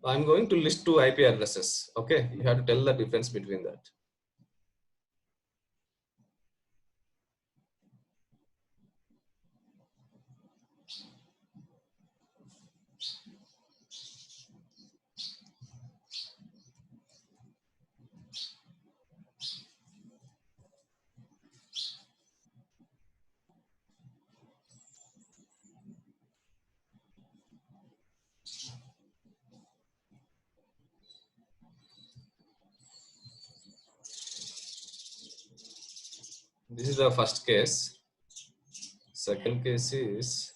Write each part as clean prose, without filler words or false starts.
I'm going to list two IP addresses. Okay, you have to tell the difference between that. This is the first case. Second case is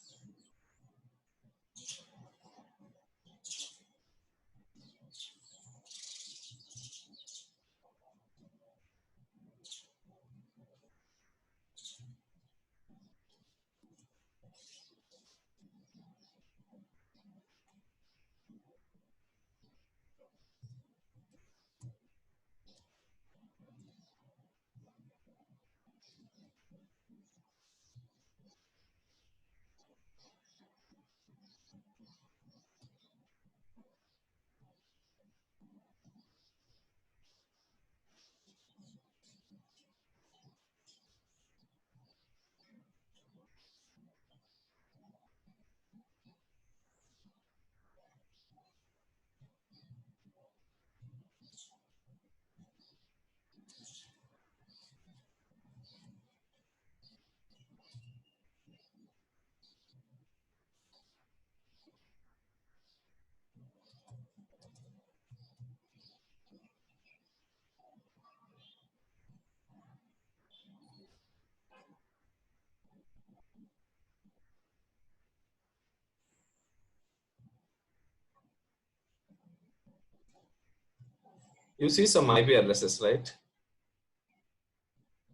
you see some IP addresses, right?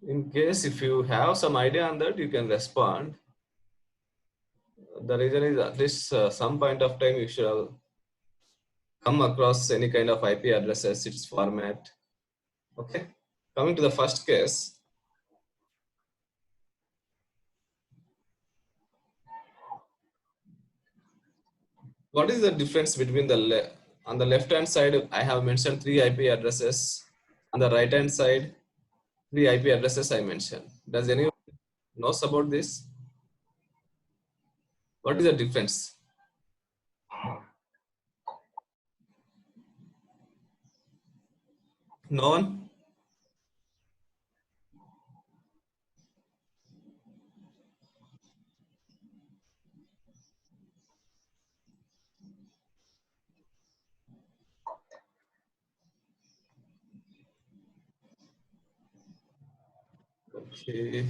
In case if you have some idea on that, you can respond. The reason is at least some point of time you should come across any kind of IP addresses, its format. Okay. Coming to the first case. What is the difference between on the left hand side? I have mentioned 3 IP addresses. On the right hand side, 3 IP addresses I mentioned. Does anyone knows about this? What is the difference? No one? Okay.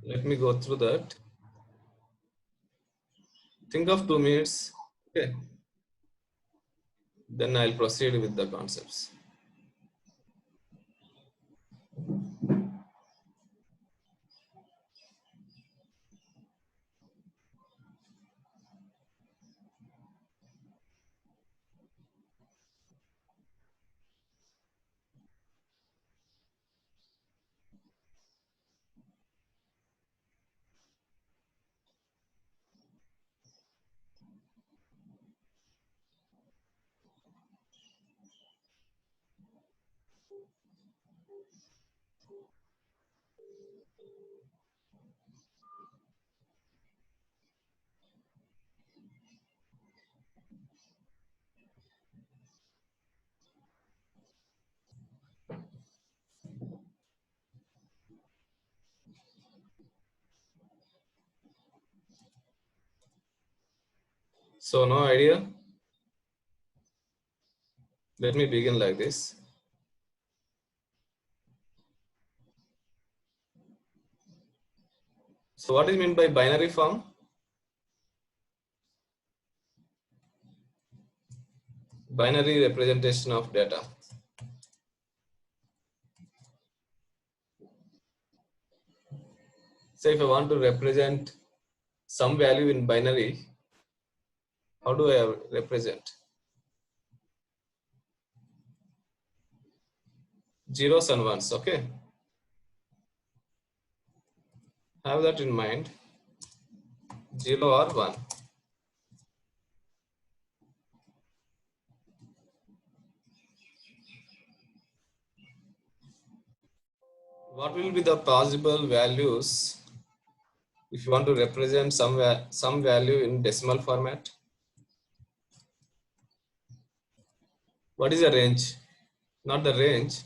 Let me go through that. Think of 2 minutes. Okay. Then I'll proceed with the concepts. So no idea. Let me begin like this. So what is meant by binary form? Binary representation of data. So if I want to represent some value in binary, how do I represent? Zeros and ones, okay? Have that in mind. 0 or 1. What will be the possible values if you want to represent some value in decimal format? What is the range? Not the range,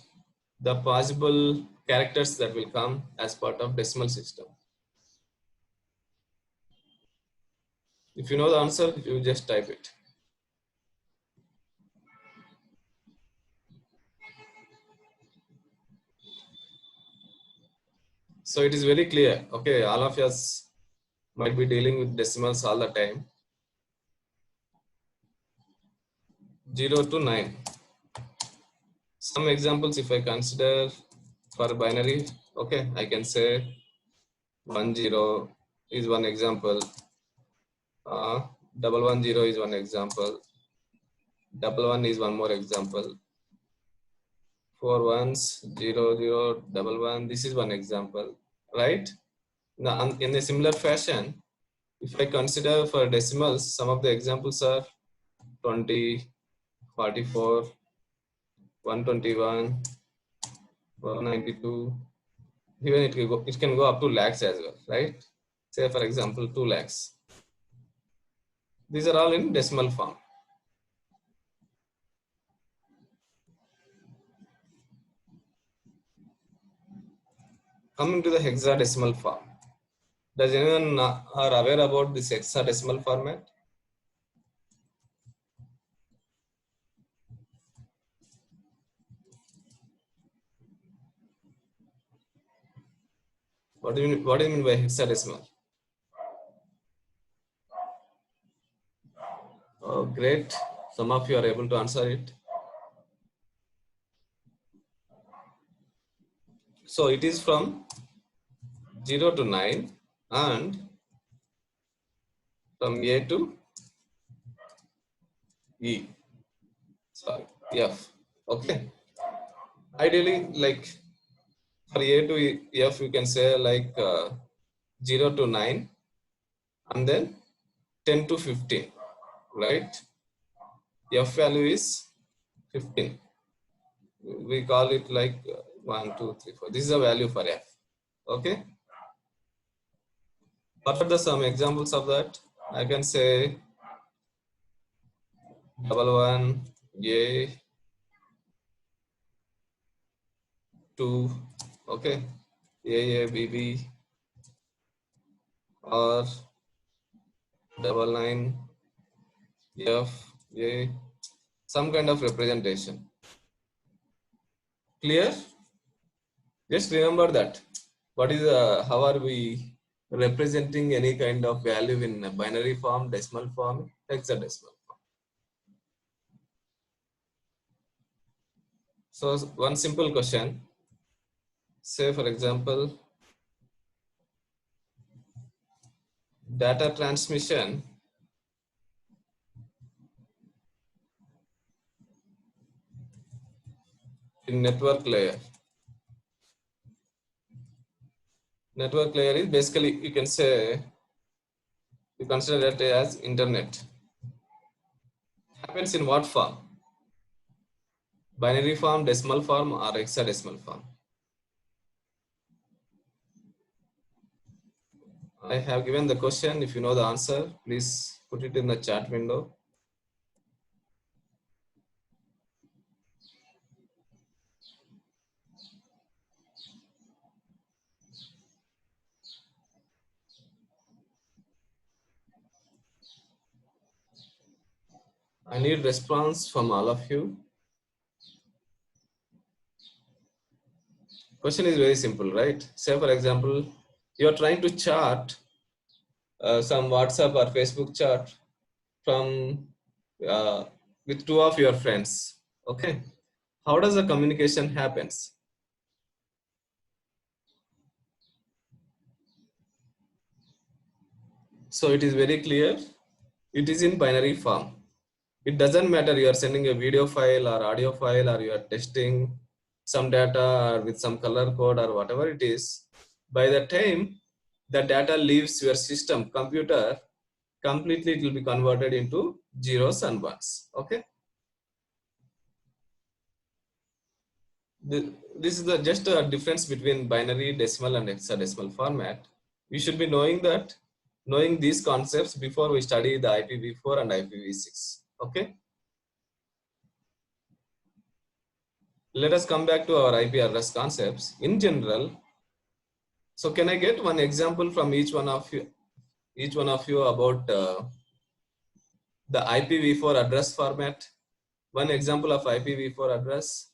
the possible characters that will come as part of decimal system. If you know the answer, you just type it. So it is very clear. Okay, all of us might be dealing with decimals all the time. 0 to 9. Some examples, if I consider for binary, okay, I can say 1 0 is one example. 110 is one example. 11 is one more example. 4 ones, 0 0 11. This is one example, right? Now, in a similar fashion, if I consider for decimals, some of the examples are 20, 44, 121, 192. Even it can go up to lakhs as well, right? Say for example 2 lakhs. These are all in decimal form. Coming to the hexadecimal form, does anyone are aware about this hexadecimal format? What do you mean by hexadecimal? Oh, great. Some of you are able to answer it. So it is from 0 to 9 and from A to E. Sorry, F. Okay. Ideally, like for A to F, you can say like 0 to 9 and then 10 to 15, right? F value is 15. We call it like 1, 2, 3, 4. This is a value for F. Okay. What are the some examples of that? I can say 11 A 2. Okay. A B B or 99 F A. Some kind of representation. Clear? Just remember that. What is how are we representing any kind of value in a binary form, decimal form, hexadecimal form? So one simple question. Say for example, data transmission in network layer. Network layer is basically, you can say, you consider that as internet. Happens in what form? Binary form, decimal form, or hexadecimal form? I have given the question. If you know the answer, please put it in the chat window. I need response from all of you. Question is very simple, right? Say for example, you are trying to chart some WhatsApp or Facebook chat from with two of your friends. Okay, how does the communication happens? So it is very clear. It is in binary form. It doesn't matter you are sending a video file or audio file or you are testing some data or with some color code or whatever it is. By the time the data leaves your system computer, completely it will be converted into zeros and ones. Okay. This is just a difference between binary, decimal, and hexadecimal format. We should be knowing these concepts before we study the IPv4 and IPv6. Okay. Let us come back to our IP address concepts in general. So, can I get one example from each one of you about the IPv4 address format? One example of IPv4 address.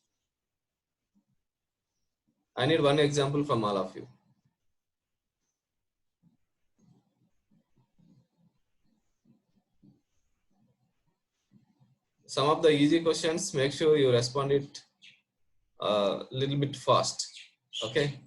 I need one example from all of you. Some of the easy questions, make sure you respond it a little bit fast. Okay.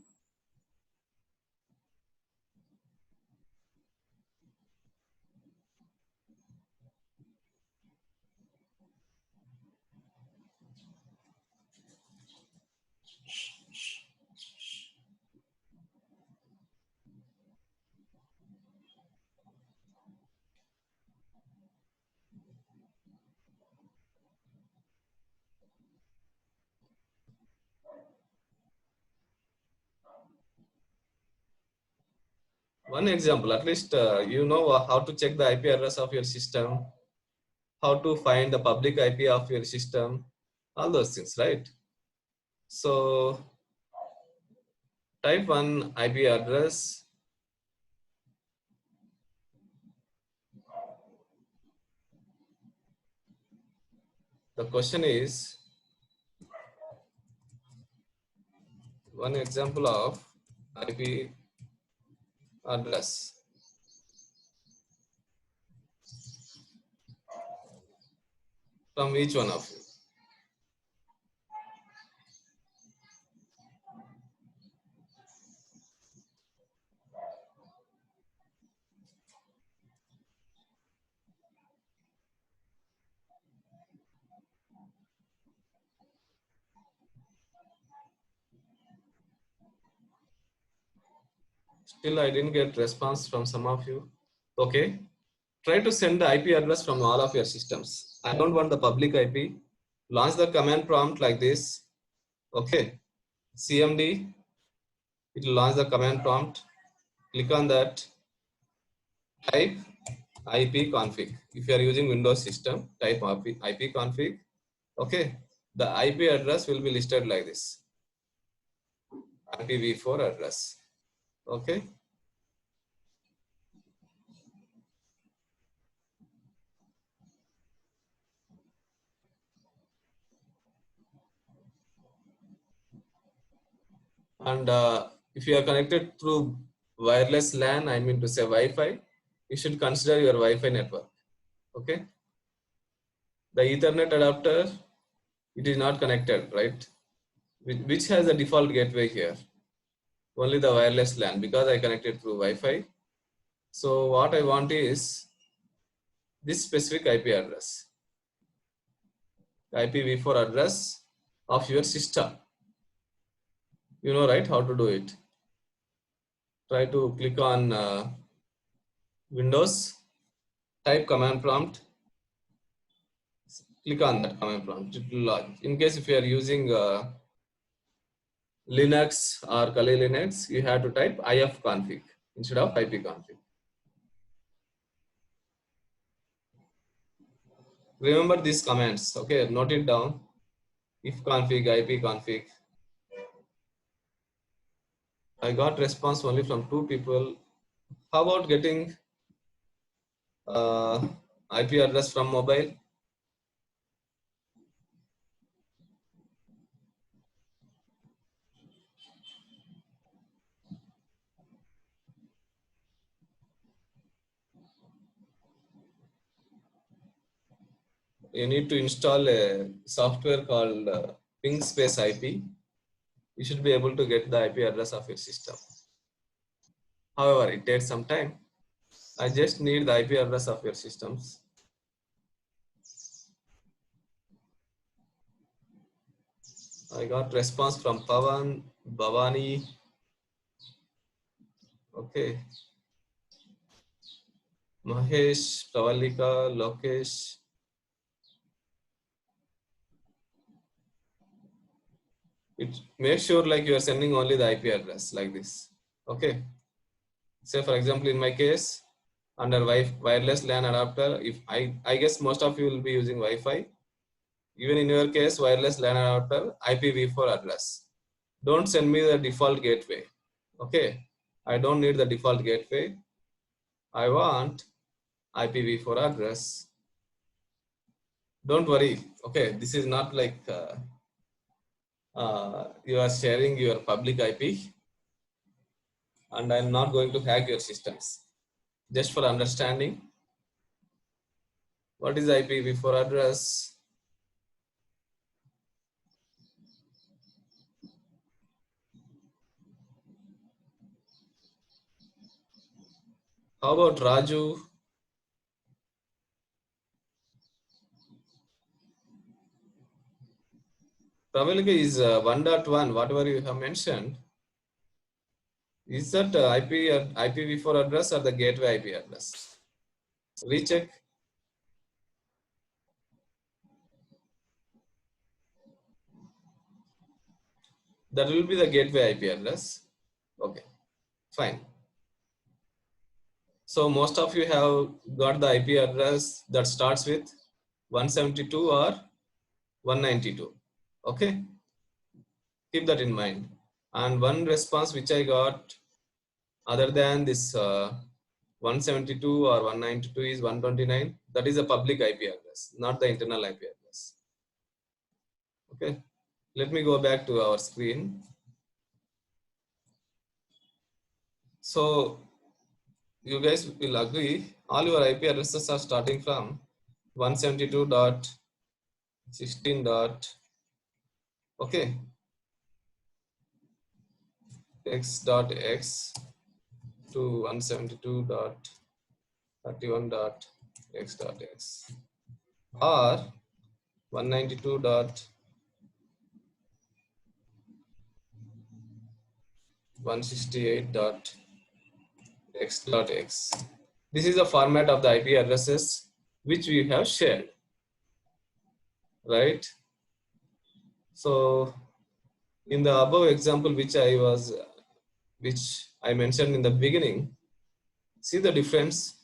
One example, at least you know how to check the IP address of your system, how to find the public IP of your system, all those things, right? So type one IP address. The question is one example of IP address. From each one of you. Still, I didn't get response from some of you. Okay. Try to send the IP address from all of your systems. I don't want the public IP. Launch the command prompt like this. Okay. CMD. It will launch the command prompt. Click on that. Type IP config. If you are using Windows system, type IP config. Okay. The IP address will be listed like this. IPv4 address. Okay. And if you are connected through wireless LAN, I mean to say Wi-Fi, you should consider your Wi-Fi network. Okay. The Ethernet adapter, it is not connected, right? Which has a default gateway here? Only the wireless LAN, because I connected through Wi-Fi. So what I want is this specific IP address, IPv4 address of your system. You know, right, how to do it. Try to click on Windows, type command prompt, click on that command prompt. It will launch. In case if you are using Linux or Kali Linux, you have to type ifconfig instead of ipconfig. Remember these commands. Okay, note it down. Ifconfig, ipconfig. I got response only from 2 people. How about getting IP address from mobile? You need to install a software called Ping Space IP. You should be able to get the IP address of your system. However, it takes some time. I just need the IP address of your systems. I got response from Pavan, Bhavani. Okay. Mahesh, Pravalika, Lokesh. it makes sure like you are sending only the IP address like this. Okay. Say for example, in my case, under wireless LAN adapter, if I guess most of you will be using Wi-Fi. Even in your case, wireless LAN adapter, IPv4 address. Don't send me the default gateway. Okay. I don't need the default gateway. I want IPv4 address. Don't worry. Okay. This is not like you are sharing your public IP, and I'm not going to hack your systems. Just for understanding, what is IPv4 address? How about Raju? Probably is 1.1, whatever you have mentioned. Is that IPv4 address or the gateway IP address? Recheck. That will be the gateway IP address. Okay, fine. So most of you have got the IP address that starts with 172 or 192. Okay, keep that in mind. And one response which I got other than this 172 or 192 is 129. That is a public IP address, not the internal IP address. Okay, let me go back to our screen. So you guys will agree all your IP addresses are starting from 172.16. Okay, x.x to 172.31.x.x or 192.168.x.x. This is the format of the IP addresses which we have shared, right? So in the above example which I mentioned in the beginning, see the difference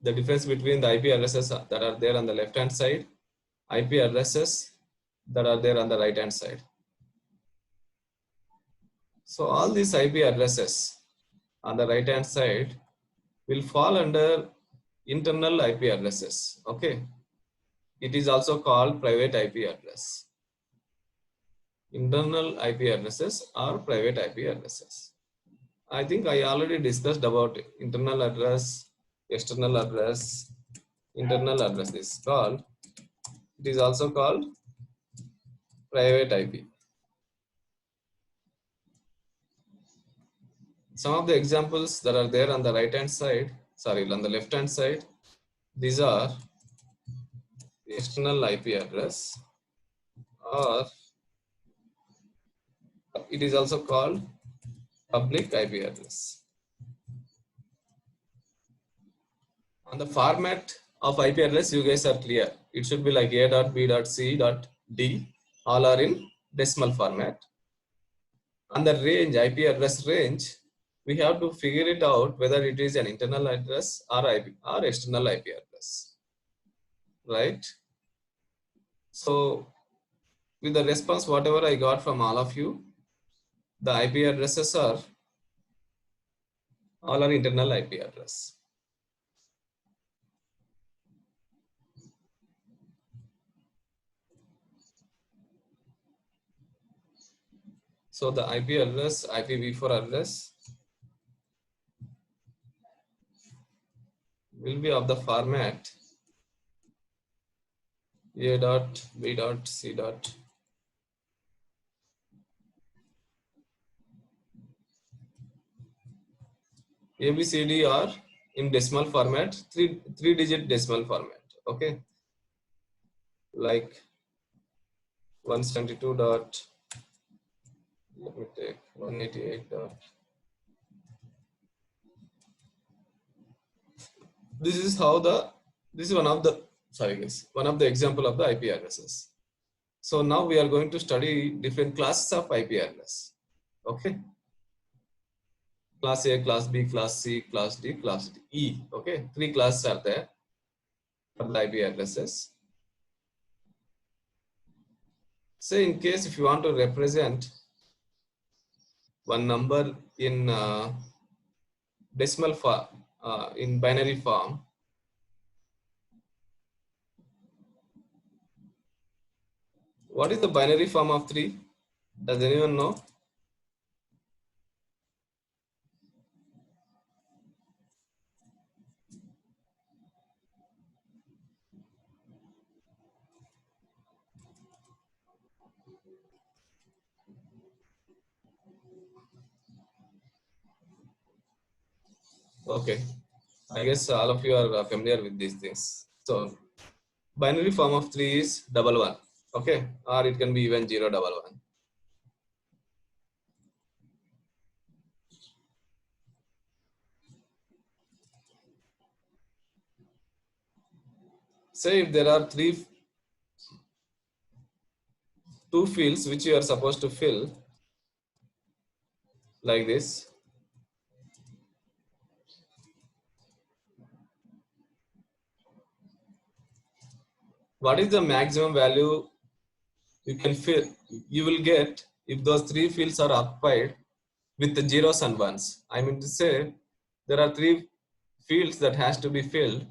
between the IP addresses that are there on the left hand side, IP addresses that are there on the right hand side. So all these IP addresses on the right hand side will fall under internal IP addresses. Okay, it is also called private IP address. Internal IP addresses or private IP addresses. I think I already discussed about internal address, external address. Internal address is called, it is also called private IP. Some of the examples that are there on the right hand side, sorry, on the left hand side, these are external IP address, or it is also called public IP address. On the format of IP address, you guys are clear. It should be like A.B.C.D. All are in decimal format. On the range, IP address range, we have to figure it out whether it is an internal address or external IP address, right? So with the response, whatever I got from all of you, the IP addresses are all are internal IP address. So the IP address, IPv4 address will be of the format A.B.C. ABCD are in decimal format, three-digit decimal format. Okay, like 172 dot. Let me take 188 dot. This is one of the example of the IP addresses. So now we are going to study different classes of IP address. Okay. Class A, class B, class C, class D, class E. Okay. 3 classes are there for the IP addresses. Say in case if you want to represent one number in decimal form, in binary form, what is the binary form of 3? Does anyone know? Okay. I guess all of you are familiar with these things. So binary form of 3 is 11. Okay. Or it can be even 011. Say if there are two fields which you are supposed to fill like this. What is the maximum value you can fill, you will get if those 3 fields are occupied with the zeros and ones? I mean to say there are 3 fields that has to be filled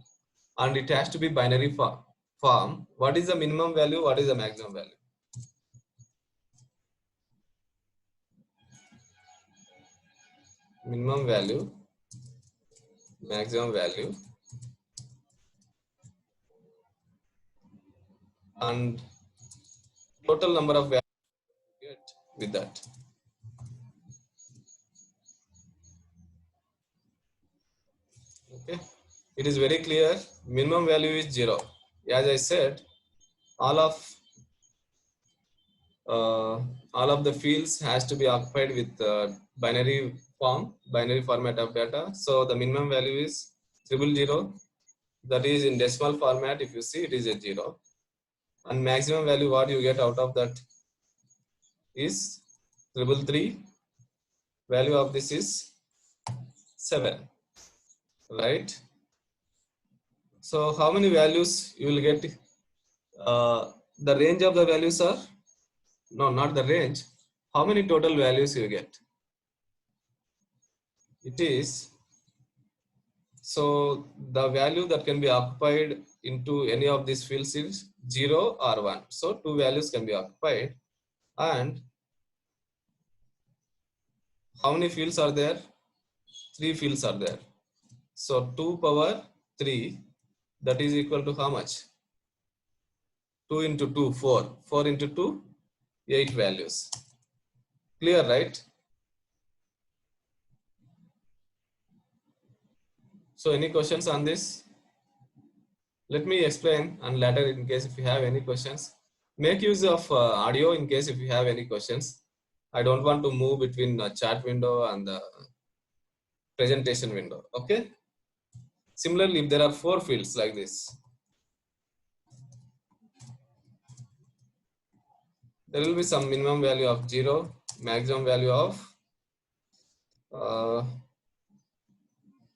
and it has to be binary form. What is the minimum value? What is the maximum value? Minimum value, maximum value, and total number of values you get with that. Okay, it is very clear. Minimum value is 0. As I said, all of uh, all of the fields has to be occupied with binary format of data. So the minimum value is 000. That is in decimal format. If you see, it is a 0. And maximum value what you get out of that is 333. Value of this is 7. Right? So how many values you will get? The range of the values are, no, not the range. How many total values you get? It is, so the value that can be occupied into any of these fields is 0 or 1. So 2 values can be occupied. And how many fields are there? 3 fields are there. So 2 power 3, that is equal to how much? 2 into 2, 4. 4 into 2, 8 values. Clear, right? So any questions on this? Let me explain, and later in case if you have any questions, make use of audio in case if you have any questions. I don't want to move between the chat window and the presentation window. Okay. Similarly, if there are 4 fields like this, there will be some minimum value of 0, maximum value of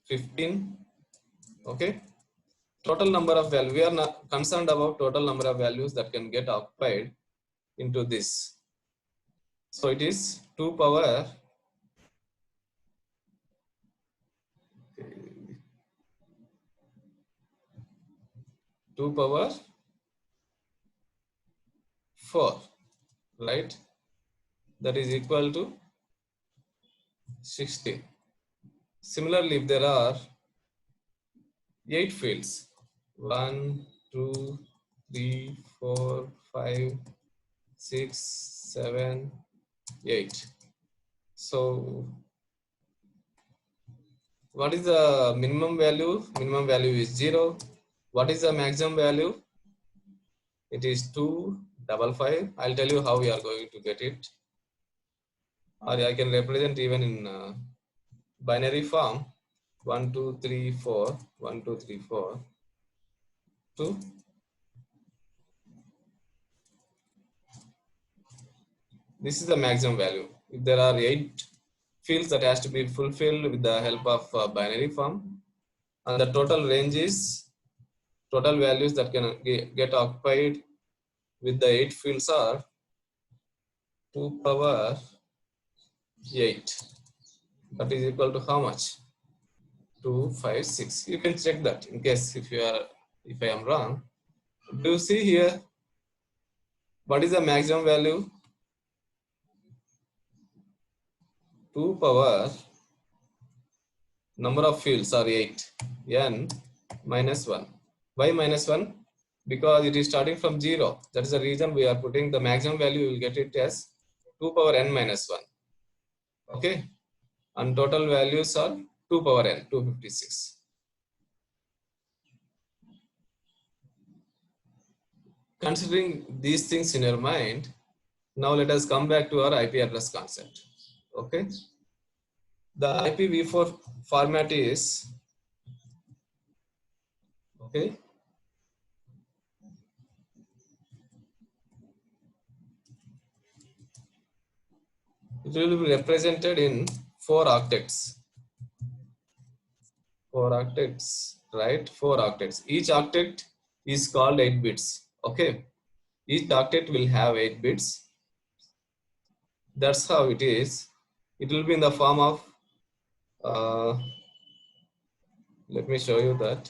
15. Okay. Total number of values. We are not concerned about total number of values that can get occupied into this. So it is 2 power 2 power 4, right? That is equal to 60. Similarly, if there are 8 fields, 1, 2, 3, 4, 5, 6, 7, 8. So what is the minimum value? Minimum value is 0. What is the maximum value? It is 255. I'll tell you how we are going to get it. Or I can represent even in binary form. 1, 2, 3, 4. 1, 2, 3, 4. 2. This is the maximum value. If there are 8 fields that has to be fulfilled with the help of binary form, and the total range is total values that can get occupied with the 8 fields are 2 power 8. That is equal to how much? 256. You can check that in case if I am wrong. Do you see here what is the maximum value? 2 power number of fields are 8, n minus 1. Why minus 1? Because it is starting from 0. That is the reason we are putting the maximum value. You will get it as 2 power n minus 1. Okay, and total values are 2 power n, 256. Considering these things in your mind, now let us come back to our IP address concept. Okay, the IPv4 format is, okay, it will be represented in 4 octets. 4 octets, right? 4 octets. Each octet is called 8 bits. Okay, each octet will have 8 bits. That's how it is. It will be in the form of, let me show you that.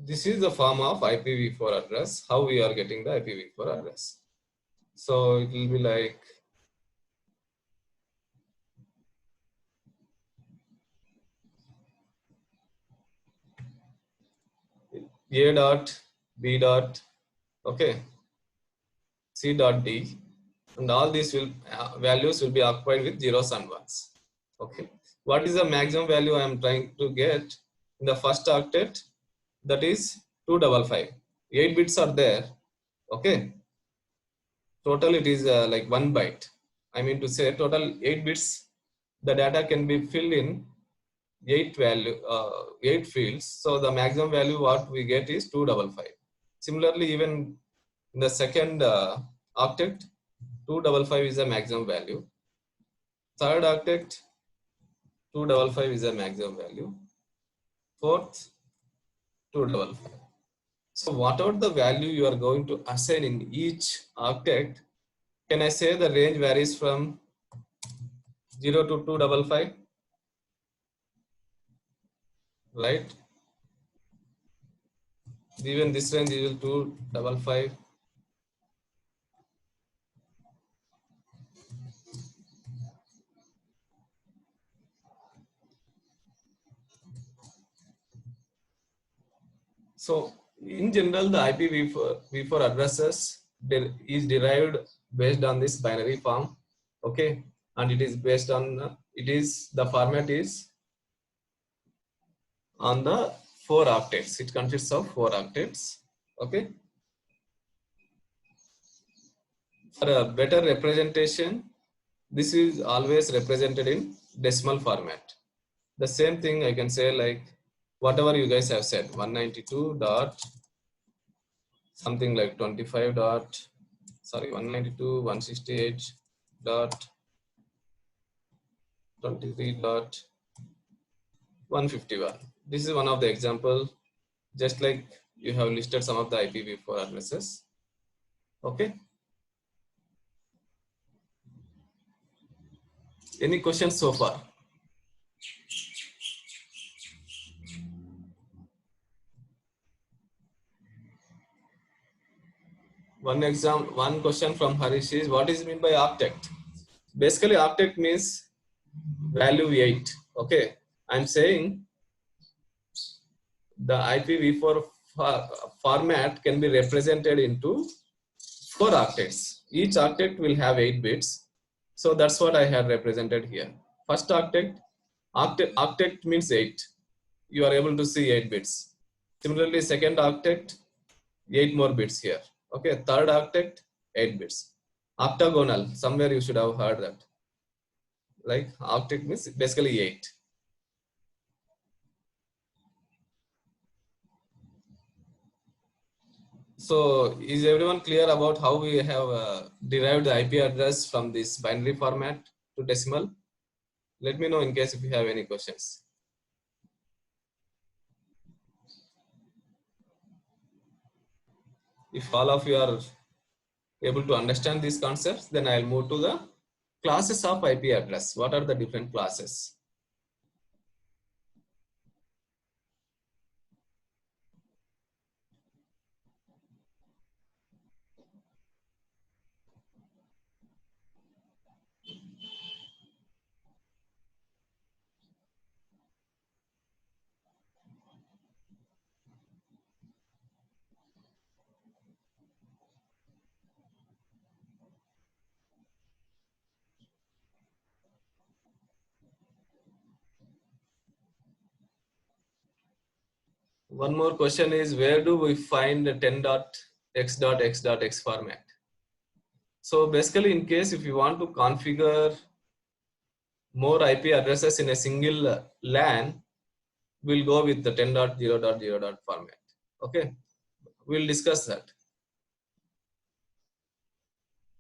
This is the form of IPv4 address, how we are getting the IPv4 address. So it will be like A dot, B dot, okay, C dot D, and all these will values will be occupied with zeros and ones. Okay, what is the maximum value I am trying to get in the first octet? That is 255. 8 bits are there. Okay, total it is like 1 byte. I mean to say total 8 bits. The data can be filled in 8 fields. So the maximum value what we get is 255. Similarly, even in the second octet, 255 is the maximum value. Third octet, 255 is the maximum value. Fourth, 255. So whatever the value you are going to assign in each octet, can I say the range varies from 0 to 255? Right? Even this range is 255. So in general, the IPv4 addresses is derived based on this binary form. Okay, and it is based on the format is on the 4 octets. It consists of 4 octets. Okay, for a better representation, this is always represented in decimal format. The same thing I can say, like whatever you guys have said, 192 dot something like 25 dot, sorry, 192 168 dot 23 dot 151. This is one of the example, just like you have listed some of the IPv4 addresses. Okay, any questions so far? One question from Harish is, what is mean by octet? Basically, octet means value 8. Okay, I'm saying the IPv4 format can be represented into 4 octets. Each octet will have 8 bits. So that's what I had represented here. First octet means 8. You are able to see 8 bits. Similarly, second octet, 8 more bits here. Okay, third octet, 8 bits. Octagonal, somewhere you should have heard that. Like octet means basically 8. So is everyone clear about how we have derived the IP address from this binary format to decimal? Let me know in case if you have any questions. If all of you are able to understand these concepts, then I'll move to the classes of IP address. What are the different classes? One more question is, where do we find the 10.x.x.x format? So basically, in case if you want to configure more IP addresses in a single LAN, we'll go with the 10.0.0. format. Okay, we'll discuss that.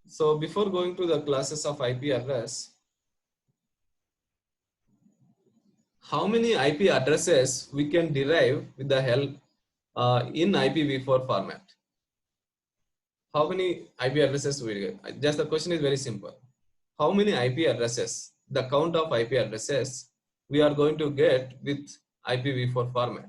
So before going to the classes of IP address, how many IP addresses we can derive with the help in IPv4 format? How many IP addresses we get? Just the question is very simple. How many IP addresses, the count of IP addresses we are going to get with IPv4 format?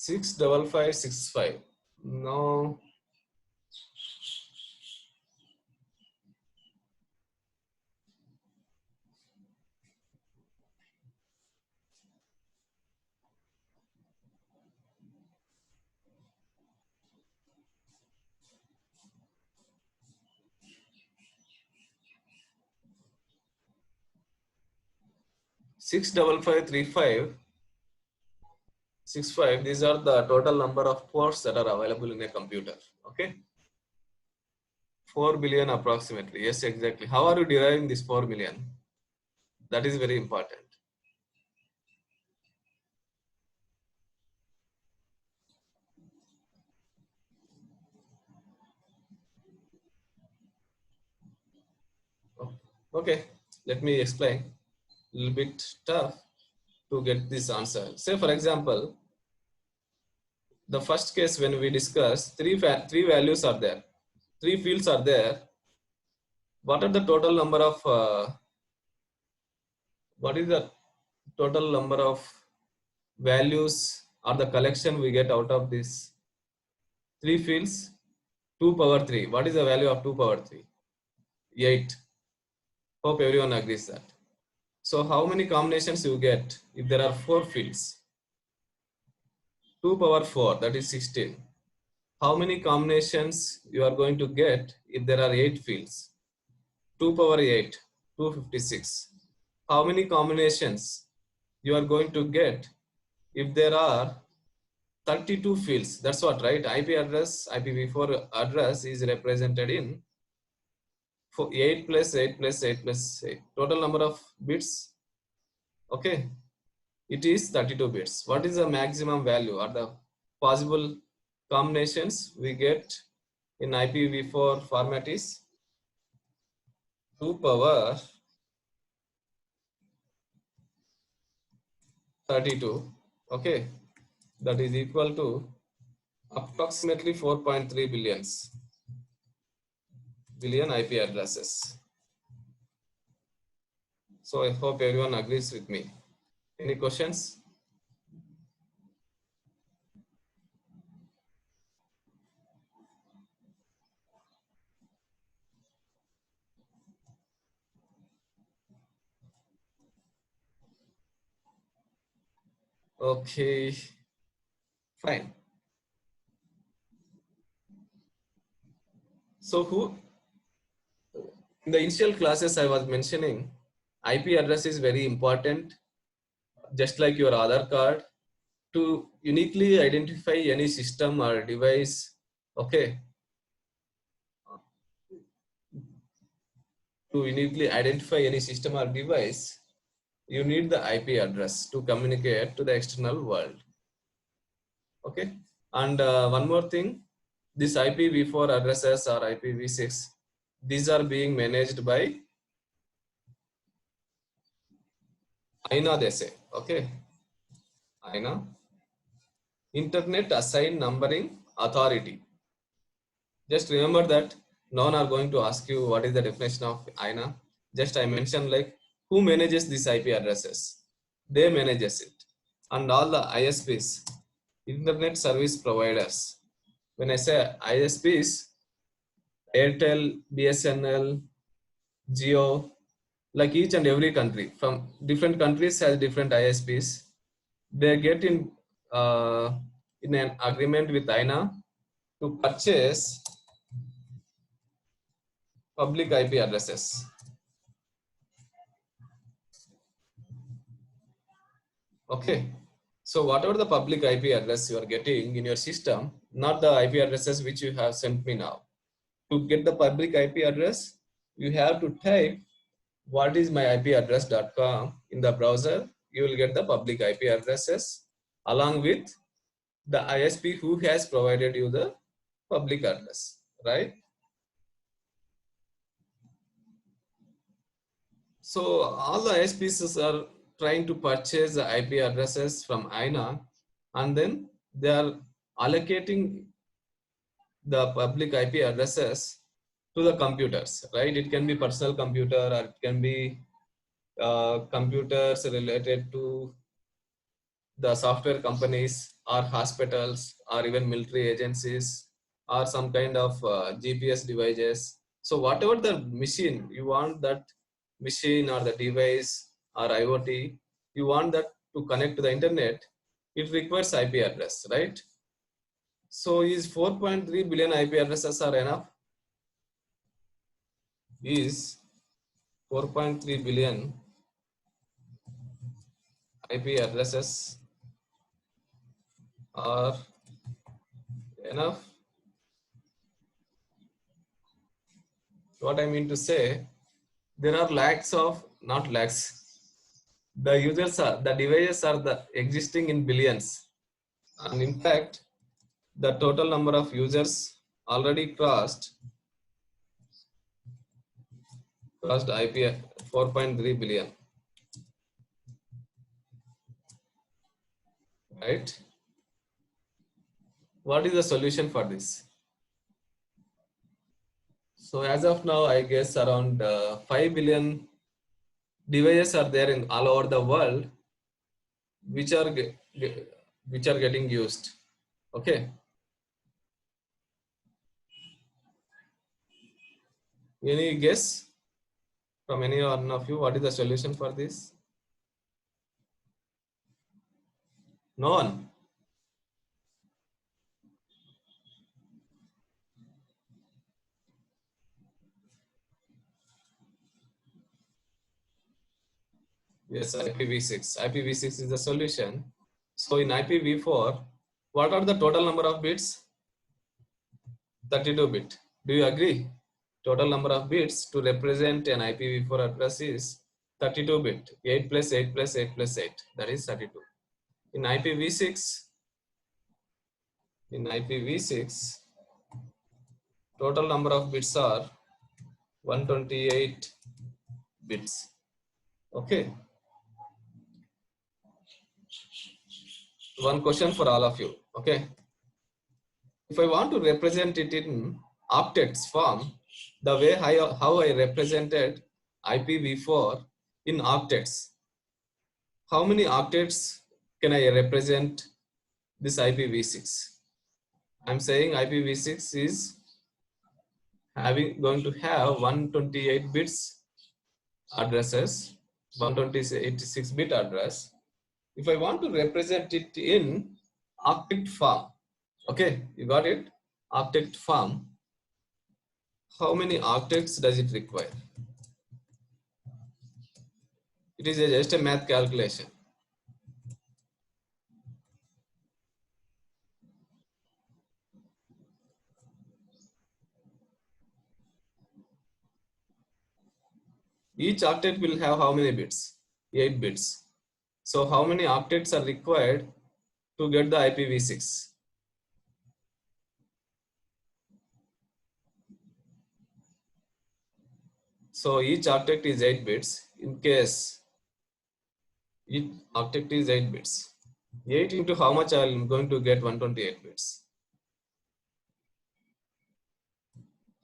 Six double five six five. No. Six double five three five 65. These are the total number of ports that are available in a computer. Okay, 4 billion approximately. Yes, exactly. How are you deriving this 4 million? That is very important. Okay, let me explain. A little bit tough to get this answer. Say for example, the first case when we discuss three values are there, three fields are there. What are the total number of what is the total number of values or the collection we get out of this three fields? 2 power 3. What is the value of 2 power 3? 8. Hope everyone agrees that. So how many combinations you get if there are 4 fields? 2 power 4, that is 16. How many combinations you are going to get if there are 8 fields? 2 power 8, 256. How many combinations you are going to get if there are 32 fields? That's what, right? IP address, IPv4 address is represented in 8 plus 8 plus 8 plus 8. Total number of bits, okay, it is 32 bits. What is the maximum value or the possible combinations we get in IPv4 format is 2 power 32, okay, that is equal to approximately 4.3 billions. billion IP addresses. So I hope everyone agrees with me. Any questions? Okay, fine. So who, in the initial classes I was mentioning, IP address is very important, just like your Aadhaar card, to uniquely identify any system or device. Okay, to uniquely identify any system or device, you need the IP address to communicate to the external world. Okay, and one more thing, this IPv4 addresses or IPv6, these are being managed by INA, they say. Okay, INA, Internet Assigned Numbering Authority. Just remember that no one are going to ask you what is the definition of INA. Just I mentioned like who manages these IP addresses. They manages it. And all the ISPs, Internet Service Providers. When I say ISPs, Airtel, BSNL, Geo, like each and every country from different countries has different ISPs. They get in an agreement with INA to purchase public IP addresses. Okay. So whatever the public IP address you are getting in your system, not the IP addresses which you have sent me now. To get the public IP address, you have to type what is my IP address.com in the browser. You will get the public IP addresses along with the ISP who has provided you the public address, right? So all the ISPs are trying to purchase the IP addresses from INA, and then they are allocating the public IP addresses to the computers, right? It can be personal computer or it can be computers related to the software companies or hospitals or even military agencies or some kind of GPS devices. So whatever the machine you want, that machine or the device or IoT, you want that to connect to the internet, it requires IP address, right? So is 4.3 billion IP addresses are enough? Is 4.3 billion IP addresses are enough? What I mean to say, there are lakhs of, not lakhs, the users are, the devices are the existing in billions. And in fact, the total number of users already crossed IP 4.3 billion, right? What is the solution for this? So as of now, I guess around 5 billion devices are there in all over the world, which are which are getting used. Okay. Any guess from any one of you? What is the solution for this? No one. Yes, IPv6. IPv6 is the solution. So in IPv4, what are the total number of bits? 32 bit. Do you agree? Total number of bits to represent an IPv4 address is 32 bit. 8 plus 8 plus 8 plus 8. That is 32. In IPv6, total number of bits are 128 bits. Okay. One question for all of you. Okay. If I want to represent it in octets form, the way how I represented IPv4 in octets. How many octets can I represent this IPv6? I'm saying IPv6 is going to have 128 bits addresses, 126-bit address. If I want to represent it in octet form, okay, you got it? Octet form. How many octets does it require? It is just a math calculation. Each octet will have how many bits? 8 bits. So how many octets are required to get the IPv6? So each octet is 8 bits. In case each octet is 8 bits. 8 into how much I am going to get 128 bits?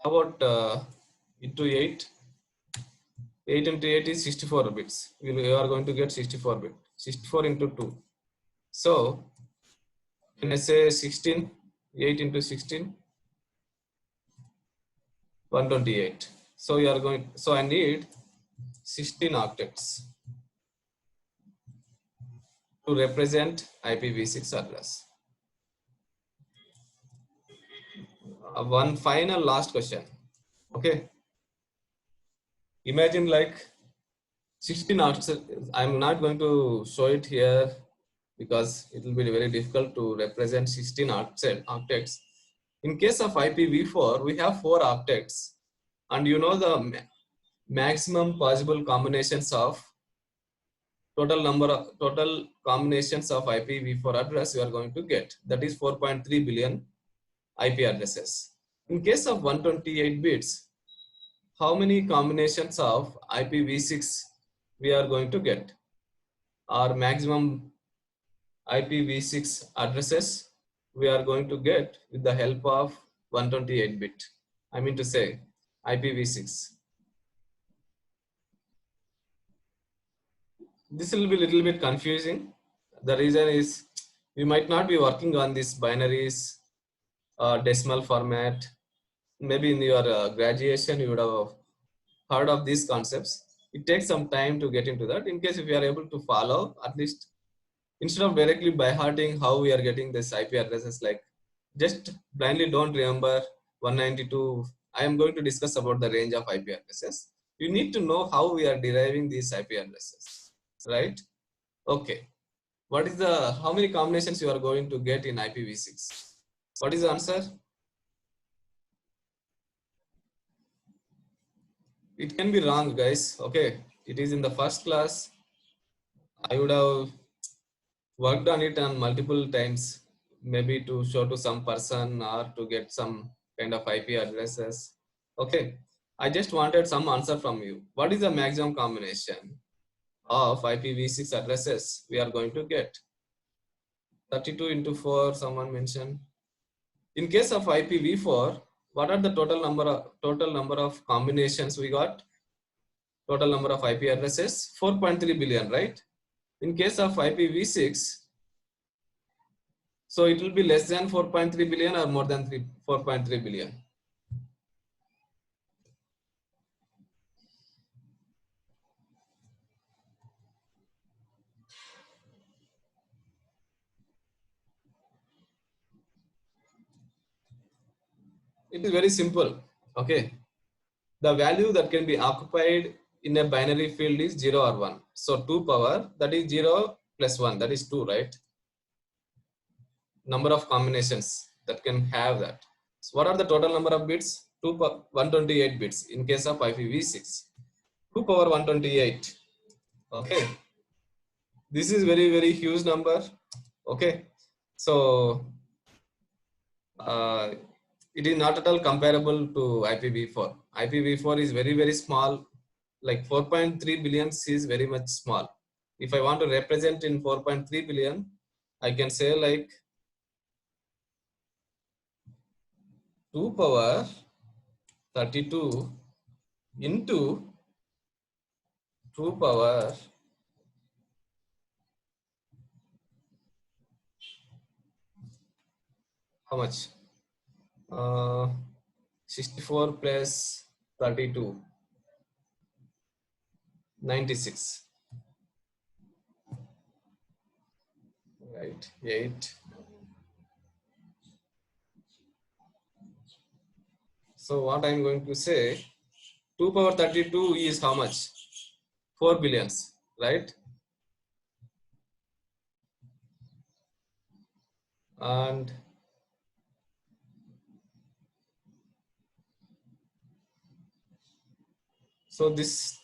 How about into 8? 8 into 8 is 64 bits. You are going to get 64 bit. 64 into 2. So when I say 16, 8 into 16, 128. So you are going. So I need 16 octets to represent IPv6 address. One final last question. Okay. Imagine like 16 octets. I'm not going to show it here because it will be very difficult to represent 16 octets. In case of IPv4, we have 4 octets, and you know the maximum possible combinations of total combinations of IPv4 address you are going to get. That is 4.3 billion IP addresses. In case of 128 bits, how many combinations of IPv6 we are going to get? Our maximum IPv6 addresses we are going to get with the help of 128 bit. I mean to say IPv6. This will be a little bit confusing. The reason is we might not be working on these binaries, decimal format. Maybe in your graduation you would have heard of these concepts. It takes some time to get into that. In case if you are able to follow, at least instead of directly by hearting how we are getting this IP addresses, like just blindly don't remember 192. I am going to discuss about the range of IP addresses. You need to know how we are deriving these IP addresses, right? Okay. What is the, how many combinations you are going to get in IPv6? What is the answer? It can be wrong, guys. Okay. It is in the first class. I would have worked on it on multiple times, maybe to show to some person or to get some kind of IP addresses. Okay. I just wanted some answer from you. What is the maximum combination of IPv6 addresses we are going to get? 32 into 4, someone mentioned. In case of IPv4, what are the total number of combinations we got? Total number of IP addresses, 4.3 billion, right? In case of IPv6, so it will be less than 4.3 billion or more than 4.3 billion. It is very simple. Okay. The value that can be occupied in a binary field is 0 or 1. So 2 power, that is 0 plus 1, that is 2, right? Number of combinations that can have that. So what are the total number of bits? 128 bits in case of IPv6. 2 power 128. Okay. This is very huge number. Okay. So it is not at all comparable to IPv4. IPv4 is very small, like 4.3 billion is very much small. If I want to represent in 4.3 billion, I can say like 2 power 32 into 2 power how much? 64 plus 32, 96. Right, 8. So what I'm going to say, 2 power 32 is how much? 4 billions, right? And so this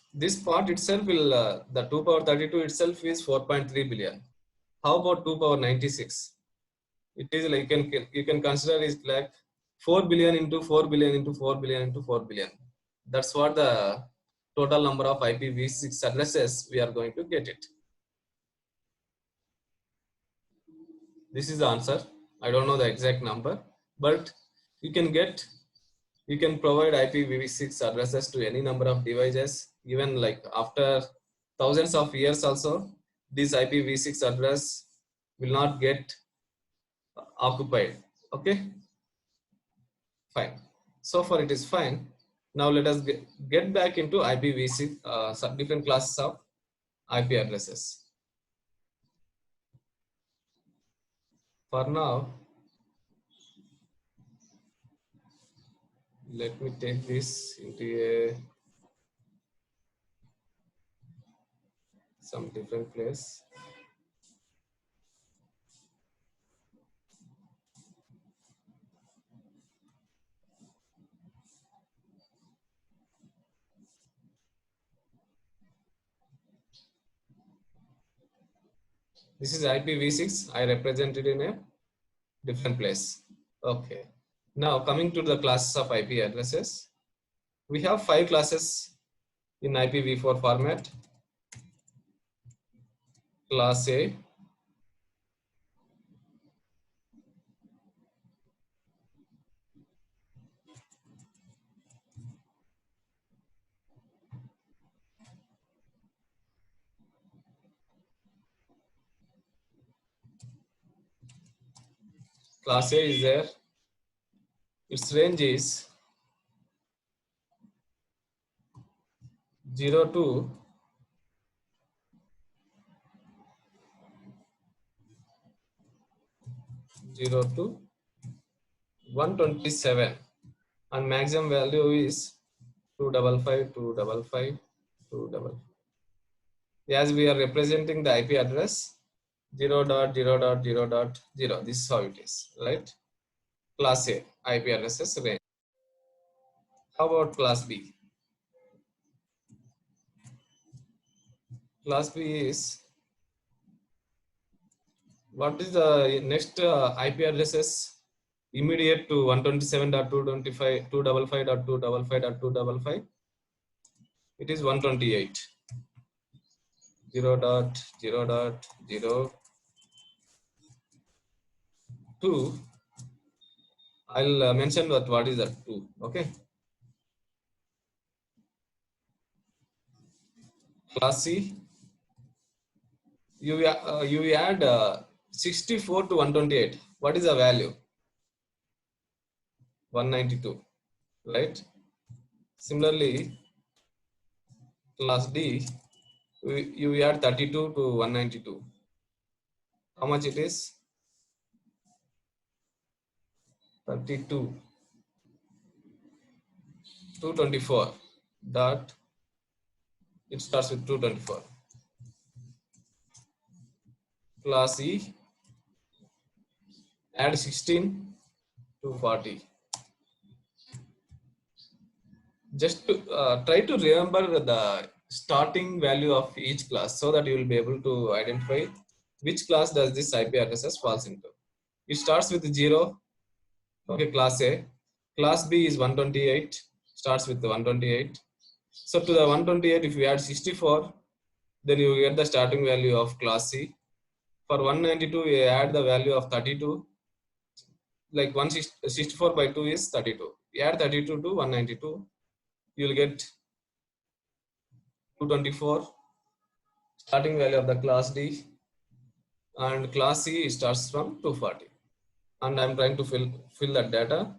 part itself will, the 2 power 32 itself is 4.3 billion. How about 2 power 96? It is like you can consider it like 4 billion into 4 billion into 4 billion into 4 billion. That's what the total number of IPv6 addresses we are going to get it. This is the answer. I don't know the exact number, but you can provide IPv6 addresses to any number of devices, even like after thousands of years also, this IPv6 address will not get occupied. Okay, fine. So far it is fine. Now let us get back into IPv6, different classes of IP addresses. For now, let me take this into some different place. This is IPv6. I represented in a different place. Okay. Now coming to the classes of IP addresses, we have 5 classes in IPv4 format. Class A, Class A is there. Its range is 0 to 127, and maximum value is 255, 255, 255. As we are representing the IP address 0.0.0.0. This is how it is, right? Class A IP addresses range. How about class B? Class B is, what is the next IP addresses immediate to 127.225.255.255.255? It is 128. 0.0.0.2. I'll mention what is that 2. Okay. Class C, you add 64 to 128. What is the value? 192, right? Similarly, class D, you add 32 to 192. How much it is? 32, 224. Dot. It starts with 224. Class E, add 16 to 40. Just to try to remember the starting value of each class so that you will be able to identify which class does this IP addresses falls into. It starts with 0. Okay, class A. Class B is 128, starts with the 128. So to the 128, if you add 64, then you get the starting value of class C. For 192, you add the value of 32. Like 164 by 2 is 32. add 32 to 192, you'll get 224, starting value of the class D, and class C starts from 240. And I'm trying to fill that data.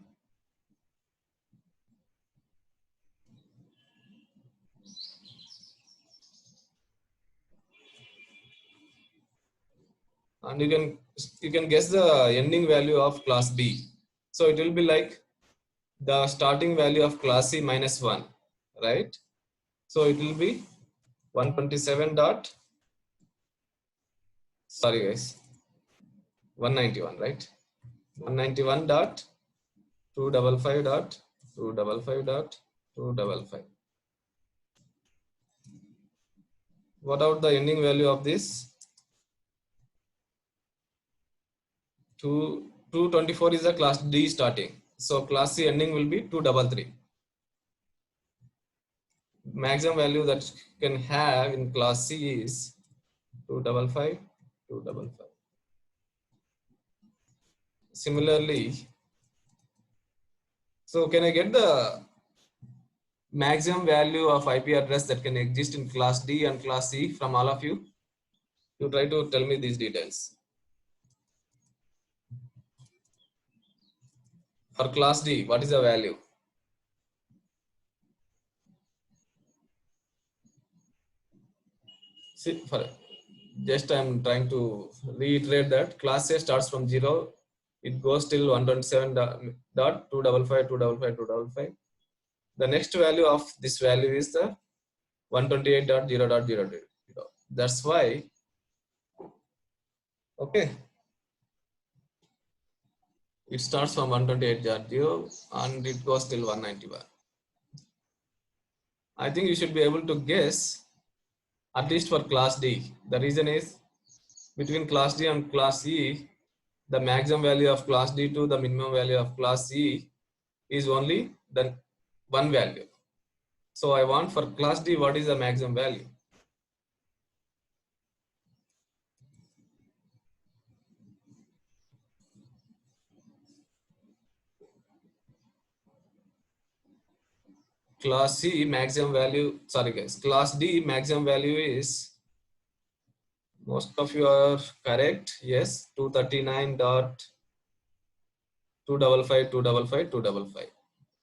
And you can guess the ending value of class B. So it will be like the starting value of class C minus 1, right? So it will be 127 dot, sorry guys, 191, right? 191 dot 255 dot 255 dot 255. What about the ending value of this? 224 is the class D starting. So class C ending will be 233. Maximum value that you can have in class C is 255, 255. Similarly, so can I get the maximum value of IP address that can exist in class D and class C from all of you? You try to tell me these details. For class D, what is the value? See, for just I'm trying to reiterate that class A starts from 0, it goes till 127.255.255.255. The next value of this value is the 128.0.0.0. That's why, okay, it starts from 128.0 and it goes till 191. I think you should be able to guess at least for class D. The reason is between class D and class E, the maximum value of class D to the minimum value of class E is only the one value. So I want for class D, what is the maximum value? Class C maximum value, sorry guys, class D maximum value is, most of you are correct, yes, 239.255.255.255.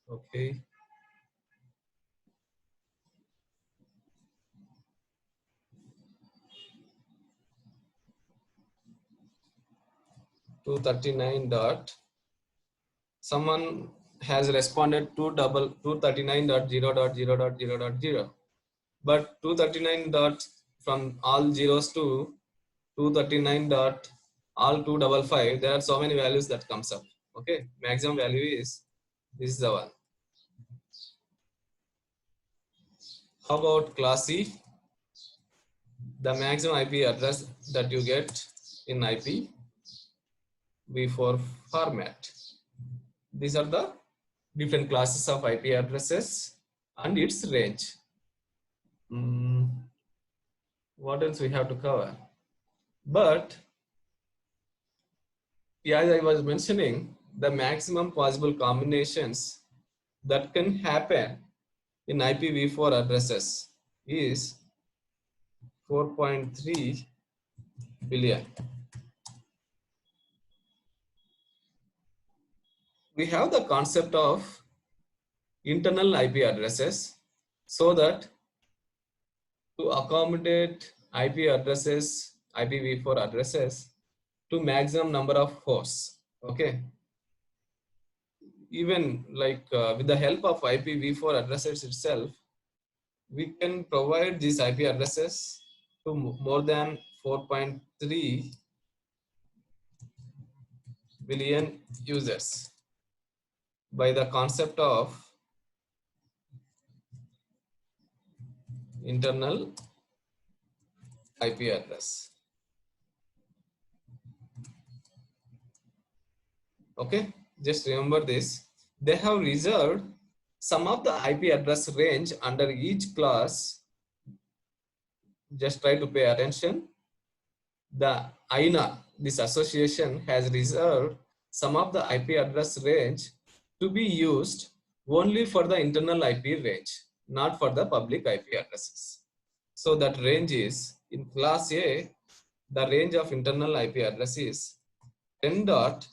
Okay. .239. Someone has responded to 239.0.0.0.0, but 239 dot from all zeros to 239 dot all 255, there are so many values that comes up. Okay, maximum value is, this is the one. How about class C? The maximum IP address that you get in IPv4 format. These are the different classes of IP addresses and its range. What else we have to cover? But as I was mentioning, the maximum possible combinations that can happen in IPv4 addresses is 4.3 billion. We have the concept of internal IP addresses, so that to accommodate IP addresses, IPv4 addresses to maximum number of hosts. Okay. Even like with the help of IPv4 addresses itself, we can provide these IP addresses to more than 4.3 billion users by the concept of internal IP address. Okay, just remember this. They have reserved some of the IP address range under each class. Just try to pay attention. The INA, this association, has reserved some of the IP address range to be used only for the internal IP range, not for the public IP addresses. So that range is, in class A, the range of internal IP address is 10 dot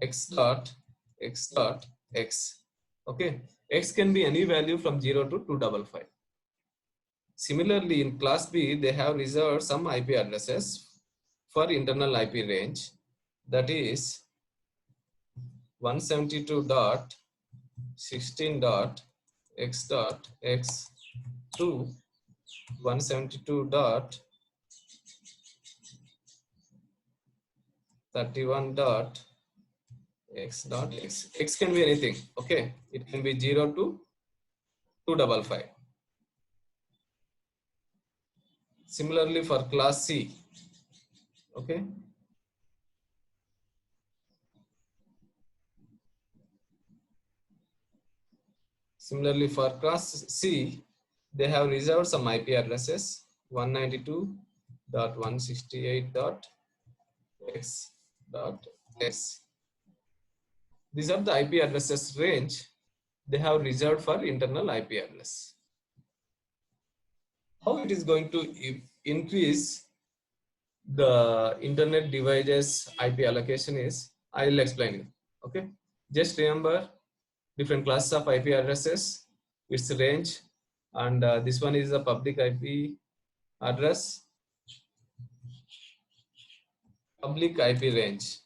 x dot x dot x. Okay, x can be any value from 0 to 255. Similarly, in class B, they have reserved some IP addresses for internal IP range, that is 172.16.x.x to 172.31.x.x. X can be anything. Okay, it can be 0 to 255. Similarly for class C. Okay, similarly for class C, they have reserved some IP addresses 192.168.x.x. These are the IP addresses range they have reserved for internal IP address. How it is going to increase the internet devices IP allocation is, I will explain you. Okay, just remember different classes of IP addresses, its range, and this one is the public IP address, public IP range.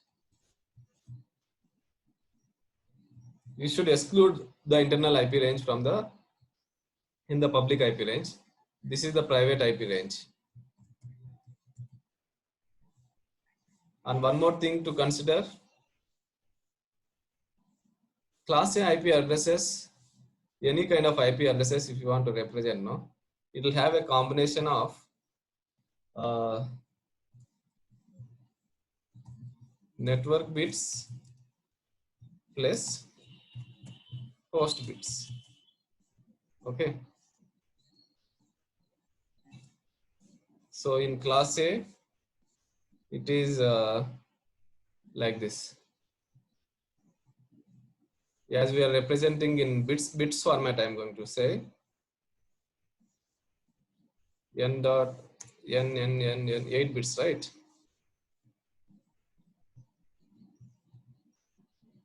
You should exclude the internal IP range from the public IP range. This is the private IP range. And one more thing to consider, class A IP addresses, any kind of IP addresses, if you want to represent, no, it will have a combination of network bits plus host bits. Okay. So in class A, it is like this. As we are representing in bits format, I am going to say n dot n 8 bits, right?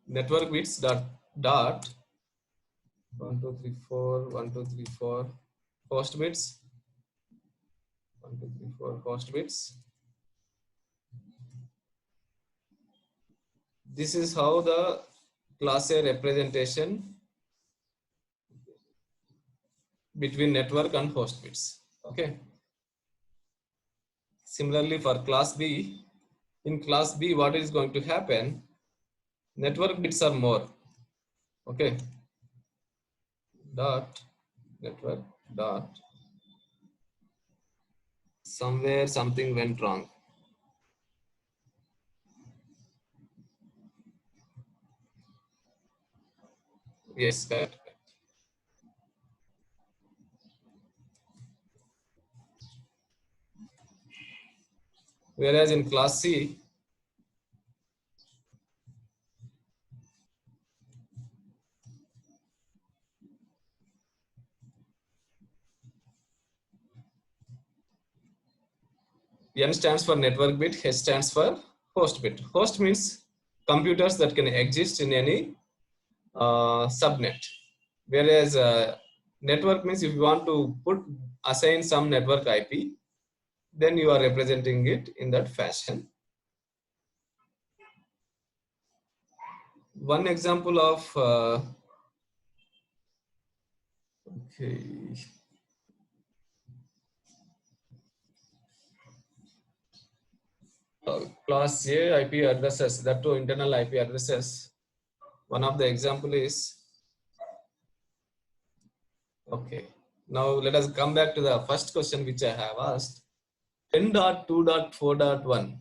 Network bits dot 1 2 3 4 1 2 3 4 host bits 1 2 3 4 host bits. This is how the class A representation between network and host bits. Okay. Similarly for class B, in class B, what is going to happen? Network bits are more. Okay. Dot network dot somewhere something went wrong. Yes, correct. Whereas in class C, N stands for network bit, H stands for host bit. Host means computers that can exist in any subnet. Whereas network means if you want to assign some network IP, then you are representing it in that fashion. One example of okay. Class A IP addresses, that to internal IP addresses. One of the example is, okay. Now let us come back to the first question which I have asked. 10.2.4.1.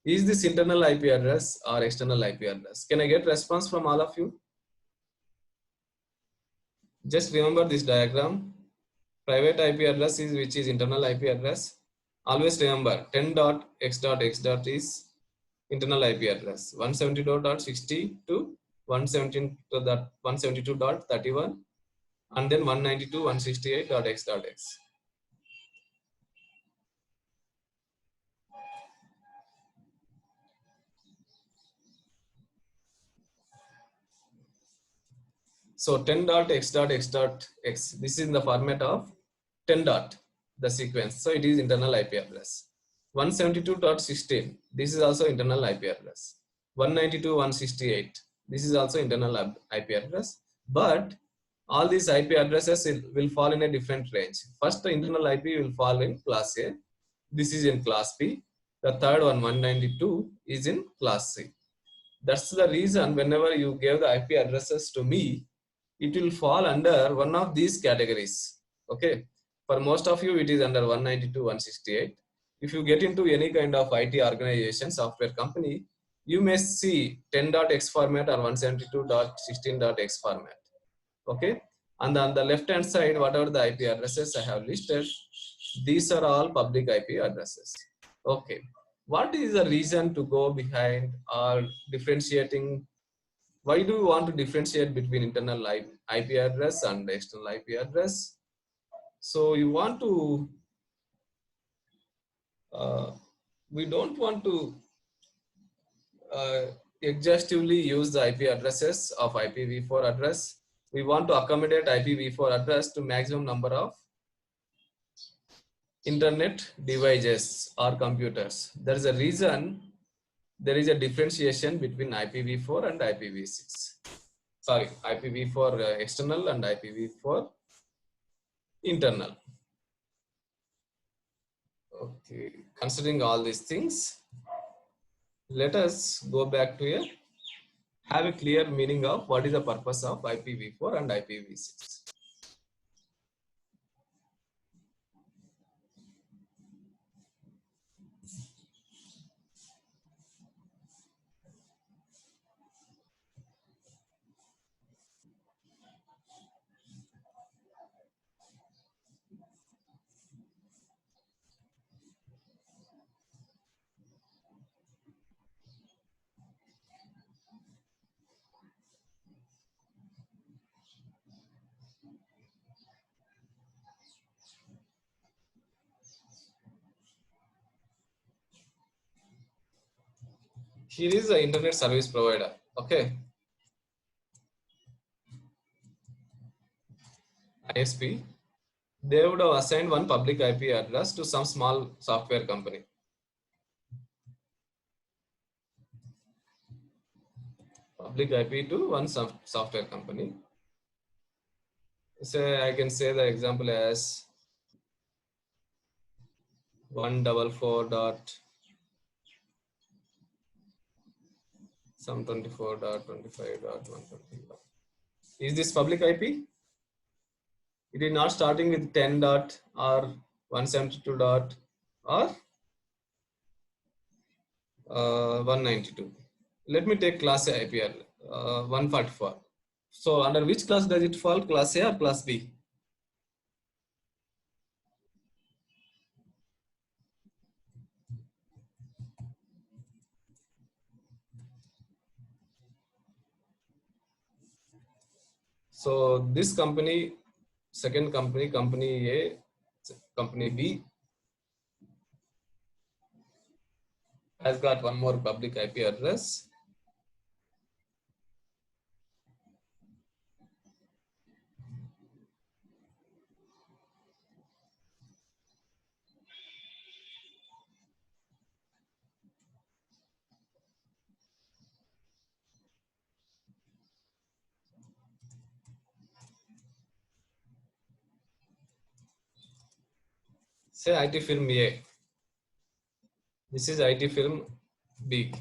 Is this internal IP address or external IP address? Can I get response from all of you? Just remember this diagram. Private IP address is which is internal IP address. Always remember 10.x.x. is internal IP address. 172.60 to 172.31 and then 192.168.x.x. So 10.x.x.x, this is in the format of 10 dot, the sequence. So it is internal IP address. 172.16, this is also internal IP address. 192.168, this is also internal IP address. But all these IP addresses will fall in a different range. First, the internal IP will fall in class A. This is in class B. The third one, 192, is in class C. That's the reason whenever you give the IP addresses to me, it will fall under one of these categories. Okay. For most of you, it is under 192.168. If you get into any kind of IT organization, software company, you may see 10.x format or 172.16.x format. Okay. And on the left hand side, whatever the IP addresses I have listed, these are all public IP addresses. Okay. What is the reason to go behind or differentiating? Why do you want to differentiate between internal IP address and external IP address? So you want to, we don't want to exhaustively use the IP addresses of IPv4 address. We want to accommodate IPv4 address to maximum number of internet devices or computers. There is a reason there is a differentiation between IPv4 and IPv6. Sorry, IPv4 external and IPv4 internal. Okay, considering all these things, let us go back to have a clear meaning of what is the purpose of IPv4 and IPv6. Here is the internet service provider. Okay, ISP. They would have assigned one public IP address to some small software company. Public IP to one software company. Say I can say the example as 144 dot some 24.25.120. Is this public IP? It is not starting with 10 dot or 172 dot or 192. Let me take class A IP 144. So under which class does it fall? Class A or class B? So this company, second company, company A, company B has got one more public IP address. Say IT firm A. This is IT firm B.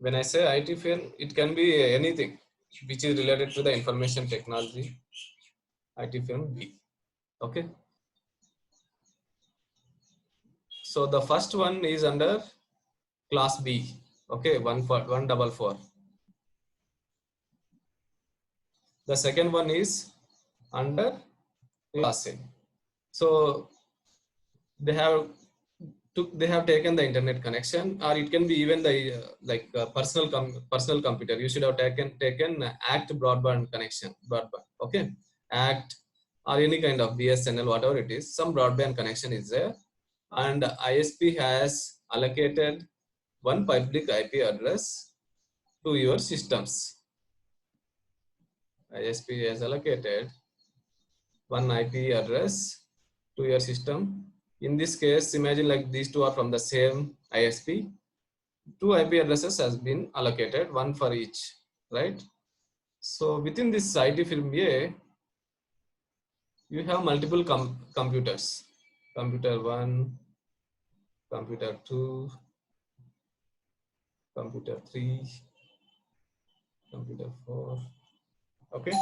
When I say IT firm, it can be anything which is related to the information technology. IT firm B. Okay. So the first one is under class B. Okay, 144. The second one is under class A. So they have they have taken the internet connection, or it can be even the personal computer. You should have taken ACT broadband connection, broadband, okay, ACT or any kind of BSNL, whatever it is, some broadband connection is there, and ISP has allocated one public IP address to your systems. ISP has allocated one IP address to your system. In this case, imagine like these two are from the same ISP. Two IP addresses has been allocated, one for each, right? So within this IT film A, you have multiple computers. Computer 1, computer 2, computer 3, computer 4, okay?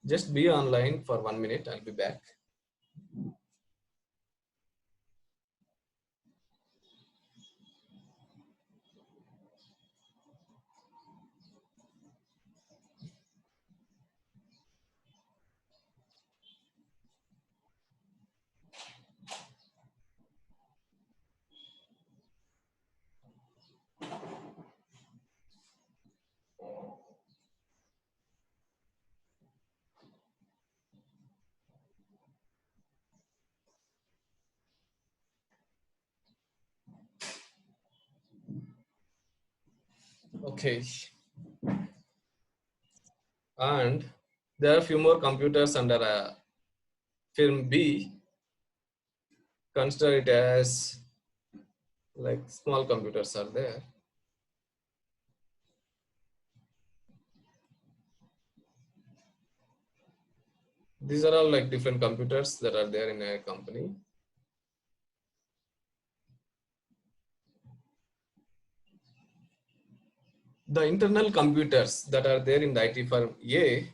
Just be online for 1 minute, I'll be back. Okay. And there are a few more computers under film B. Consider it as like small computers are there. These are all like different computers that are there in a company. The internal computers that are there in the IT firm A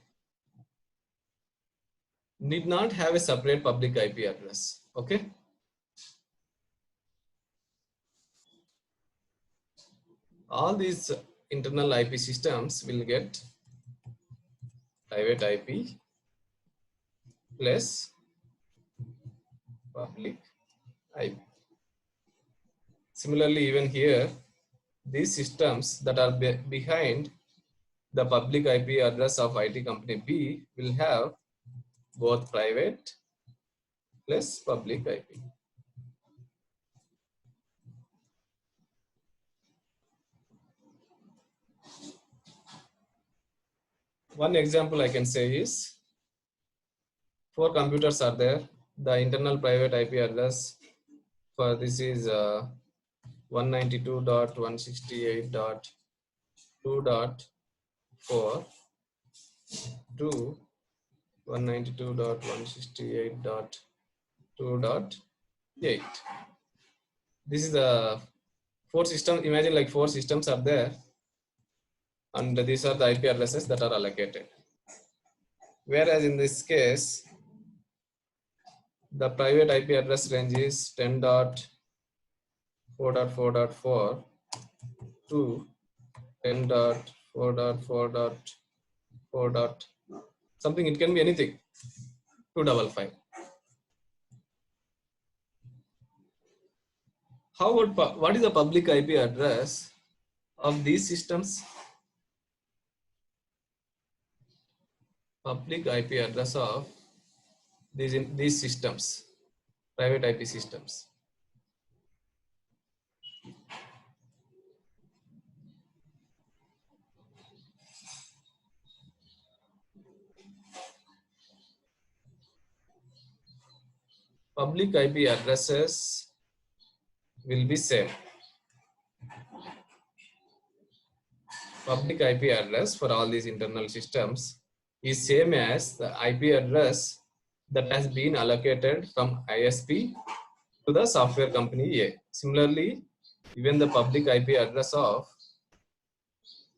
need not have a separate public IP address. Okay. All these internal IP systems will get private IP plus public IP. Similarly, even here, these systems that are behind the public IP address of IT company B will have both private plus public IP. One example I can say is 4 computers are there. The internal private IP address for this is 192.168.2.4 to 192.168.2.8. This is the 4 systems. Imagine like 4 systems are there, and these are the IP addresses that are allocated. Whereas in this case, the private IP address range is 10.4.4.4 to 10.4.4.4. Something, it can be anything, 255. How about what is the public IP address of these systems? Public IP address of these systems, private IP systems. Public IP addresses will be same. Public IP address for all these internal systems is same as the IP address that has been allocated from ISP to the software company A. Similarly, even the public IP address of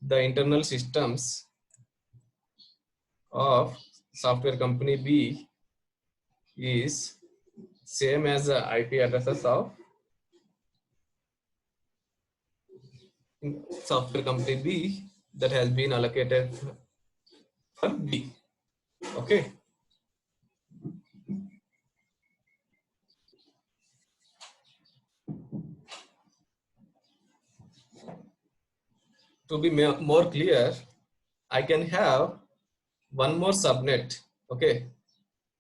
the internal systems of software company B is same as the IP addresses of software company B that has been allocated for B. Okay. To be more clear, I can have one more subnet. Okay.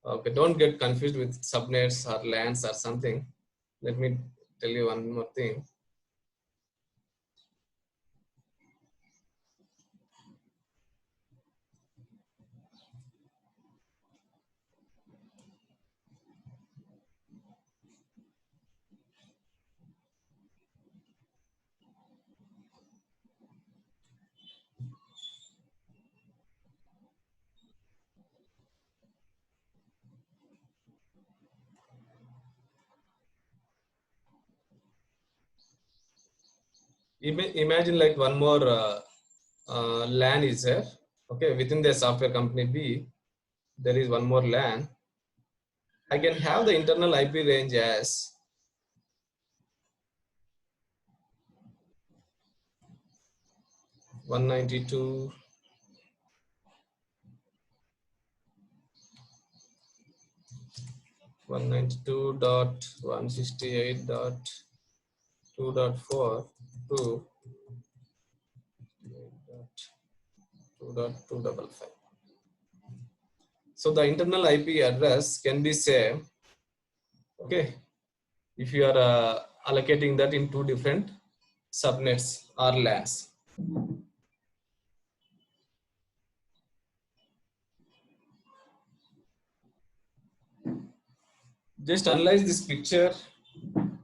Okay. Don't get confused with subnets or LANs or something. Let me tell you one more thing. Imagine like one more LAN is there. Okay, within the software company B, there is one more LAN. I can have the internal IP range as 192. 192.168.2.4 to 2.255. So the internal IP address can be same. Okay, if you are allocating that in two different subnets or LANs. Just analyze this picture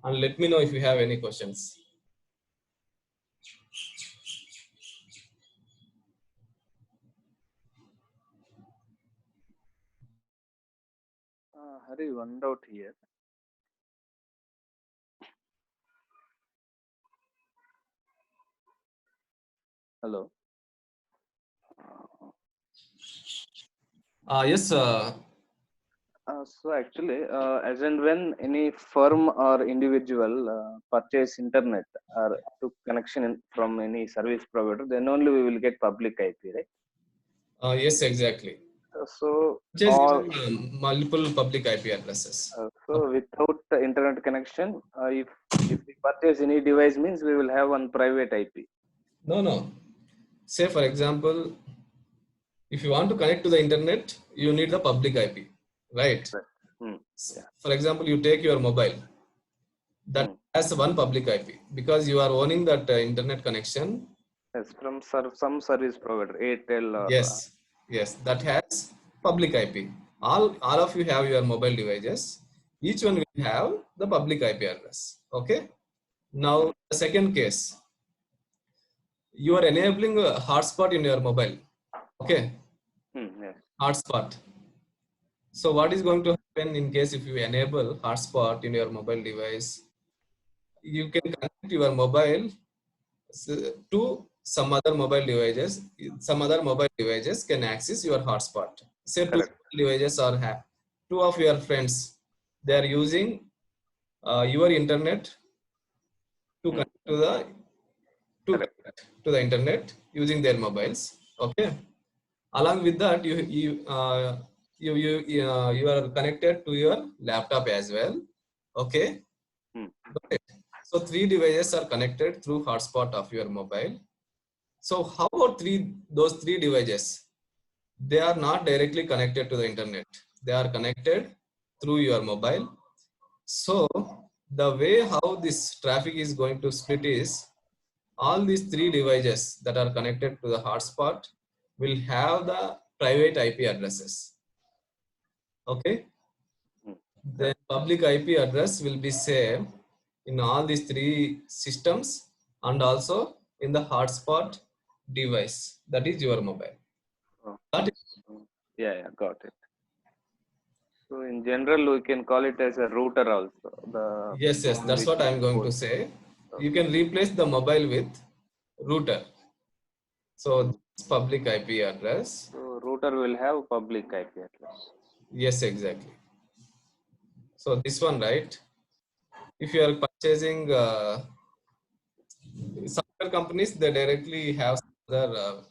and let me know if you have any questions. Hari, one doubt here. Hello. Yes. So actually, as and when any firm or individual purchase internet or took connection from any service provider, then only we will get public IP, right? Yes, exactly. So Just all multiple public IP addresses. so without the internet connection, if we purchase any device, means we will have one private IP. No, no. Say for example, if you want to connect to the internet, you need the public IP, right? Hmm. Yeah. For example, you take your mobile that has one public IP because you are owning that internet connection. Yes, from some service provider, Airtel or Yes, yes, that has public IP. All of you have your mobile devices. Each one will have the public IP address. Okay. Now the second case, you are enabling a hotspot in your mobile. Okay. yes. Hotspot. So what is going to happen in case if you enable hotspot in your mobile device? You can connect your mobile to some other mobile devices. Some other mobile devices can access your hotspot. Say Correct. two devices or two of your friends. They are using your internet to connect to the internet using their mobiles. Okay. Along with that, you are connected to your laptop as well. Okay. So three devices are connected through hotspot of your mobile. So how about those three devices? They are not directly connected to the internet. They are connected through your mobile. So the way how this traffic is going to split is all these three devices that are connected to the hotspot will have the private IP addresses. Okay. The public IP address will be same in all these three systems and also in the hotspot device, that is your mobile. Yeah, got it. So in general, we can call it as a router also. Yes, that's what I'm going to say. You can replace the mobile with router. So this public IP address. So router will have public IP address. Yes, exactly. So this one, right? If you are purchasing software companies, they directly have other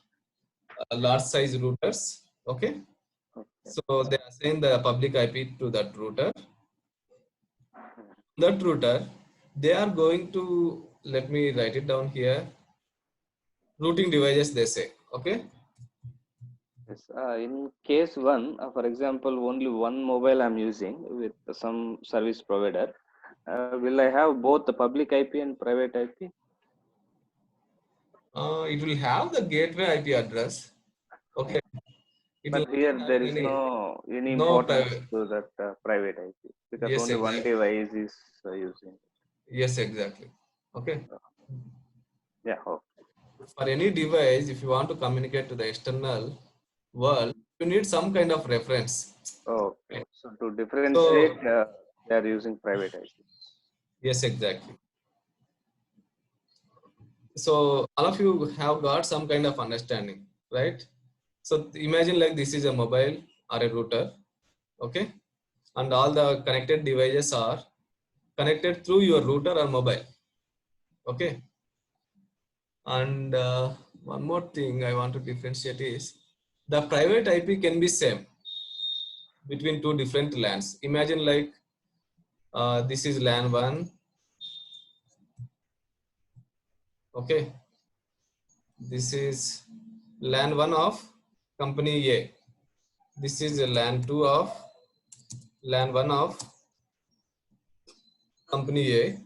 large size routers. Okay. Okay. So they assign the public IP to that router. That router, they are going to, let me write it down here, routing devices they say. Okay. Yes. In case one, for example, only one mobile I'm using with some service provider. Will I have both the public IP and private IP? It will have the gateway IP address. Okay. It will But not here have there is any no importance private. to that private IP because Yes, only one exactly. device is using. Yes, exactly. Okay. Yeah. Oh, For any device, if you want to communicate to the external world, you need some kind of reference. okay. Right? So to differentiate, So, they are using private IP. yes, exactly. So, all of you have got some kind of understanding, right? So, imagine like this is a mobile or a router, okay? And all the connected devices are connected through your router or mobile, okay? And one more thing I want to differentiate is the private IP can be same between two different LANs. Imagine like this is LAN 1, okay? This is LAN 1 of company A. This is a LAN 2 of LAN 1 of company A,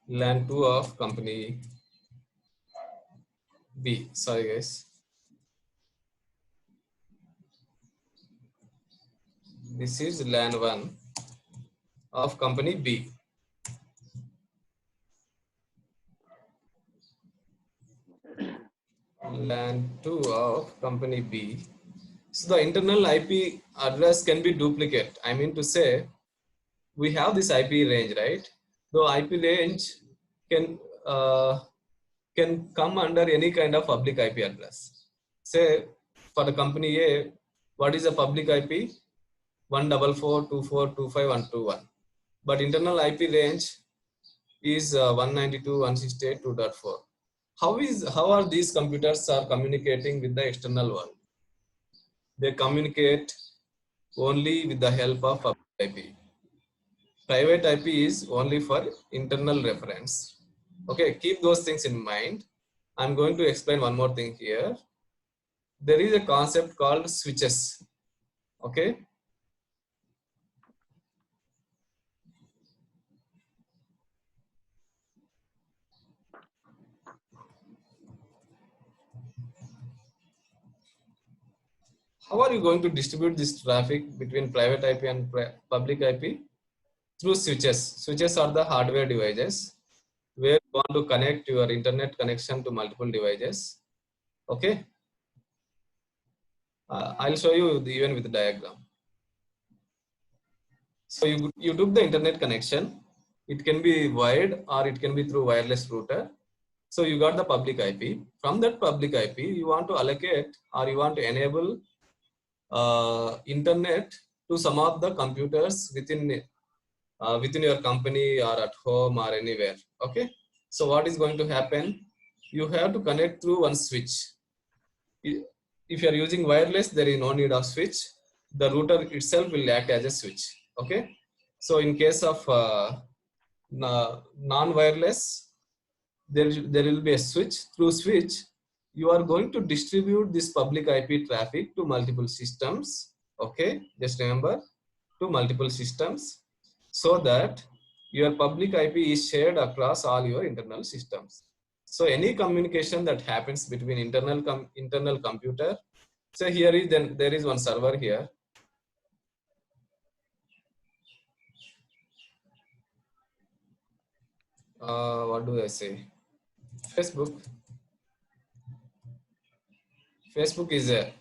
LAN 2 of company B. Sorry guys. This is LAN 1 of company B. LAN 2 of company B. So the internal IP address can be duplicate. I mean to say, we have this IP range, right? The IP range can uh, can come under any kind of public IP address. Say for the company A, what is the public IP? 144.24.25.121. But internal IP range is 192.168.2.4. How are these computers are communicating with the external world? They communicate only with the help of public IP. Private IP is only for internal reference. Okay, keep those things in mind. I'm going to explain one more thing here. There is a concept called switches. Okay, how are you going to distribute this traffic between private IP and public IP? Through switches. Switches are the hardware devices where you want to connect your internet connection to multiple devices. Okay, I'll show you even with the diagram. So you took the internet connection. It can be wired or it can be through wireless router. So you got the public IP. From that public IP, you want to allocate or you want to enable internet to some of the computers within your company or at home or anywhere. Okay. So what is going to happen? You have to connect through one switch. If you are using wireless, there is no need of switch. The router itself will act as a switch. Okay. So in case of non-wireless, there will be a switch. Through switch, you are going to distribute this public IP traffic to multiple systems. Okay, just remember, to multiple systems, so that your public IP is shared across all your internal systems. So any communication that happens between internal computer. So here is then there is one server here. What do I say? Facebook. Facebook is a,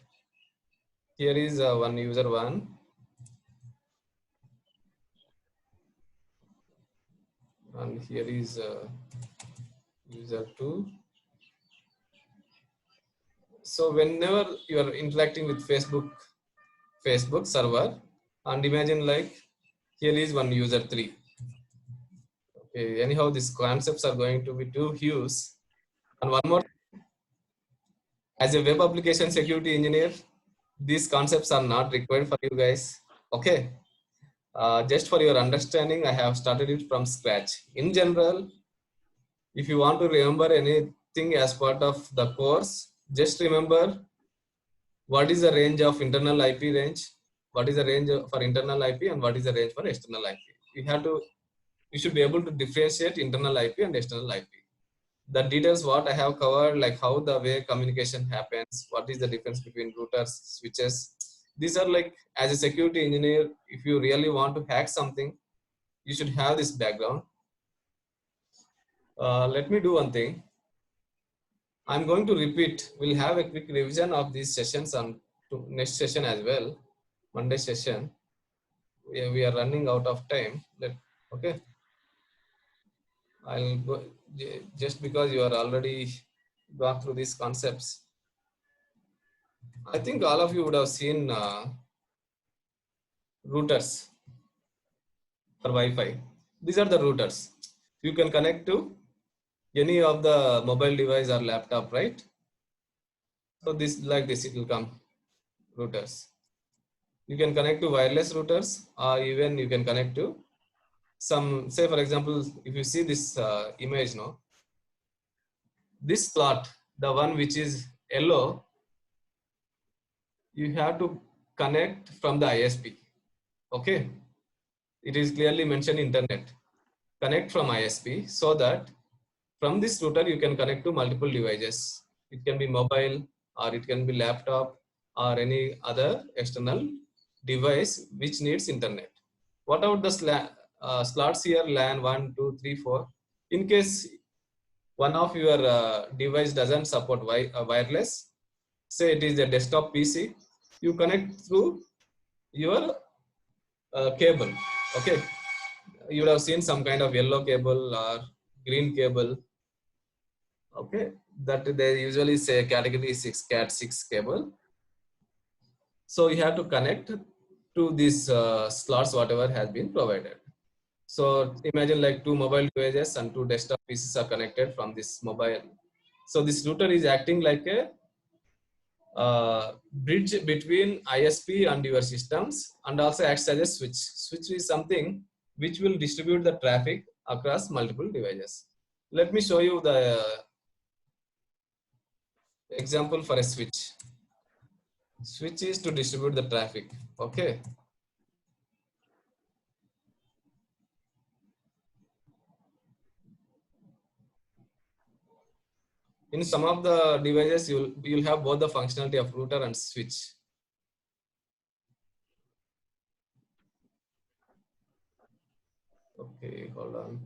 here is one user one, and here is user two. So whenever you are interacting with Facebook server, and imagine like here is one user three. Okay, anyhow, these concepts are going to be too huge. And one more, as a web application security engineer, these concepts are not required for you guys. Okay. Just for your understanding, I have started it from scratch. In general, if you want to remember anything as part of the course, just remember what is the range of internal IP range, what is the range for internal IP, and what is the range for external IP. You should be able to differentiate internal IP and external IP. The details what I have covered, like how the way communication happens, what is the difference between routers, switches. These are like, as a security engineer, if you really want to hack something, you should have this background. Let me do one thing. I'm going to repeat. We'll have a quick revision of these sessions on to next session as well, Monday session. We are running out of time. Okay. I'll go just because you are already gone through these concepts. I think all of you would have seen routers for Wi-Fi. These are the routers. You can connect to any of the mobile device or laptop, right? So this like this, it will come routers. You can connect to wireless routers, or even you can connect to some, say for example, if you see this image now, this slot, the one which is yellow, you have to connect from the ISP. Okay, it is clearly mentioned internet. Connect from ISP so that from this router you can connect to multiple devices. It can be mobile or it can be laptop or any other external device which needs internet. What about the slots here, LAN 1, 2, 3, 4? In case one of your device doesn't support wireless, say it is a desktop PC, you connect through your cable. Okay, you would have seen some kind of yellow cable or green cable. Okay, that they usually say category 6 cat 6 cable. So you have to connect to these slots whatever has been provided. So imagine like two mobile devices and two desktop pieces are connected from this mobile. So this router is acting like a bridge between ISP and your systems, and also acts as a switch. Switch is something which will distribute the traffic across multiple devices. Let me show you the example for a switch. Switch is to distribute the traffic. Okay. In some of the devices, you'll have both the functionality of router and switch. Okay, hold on.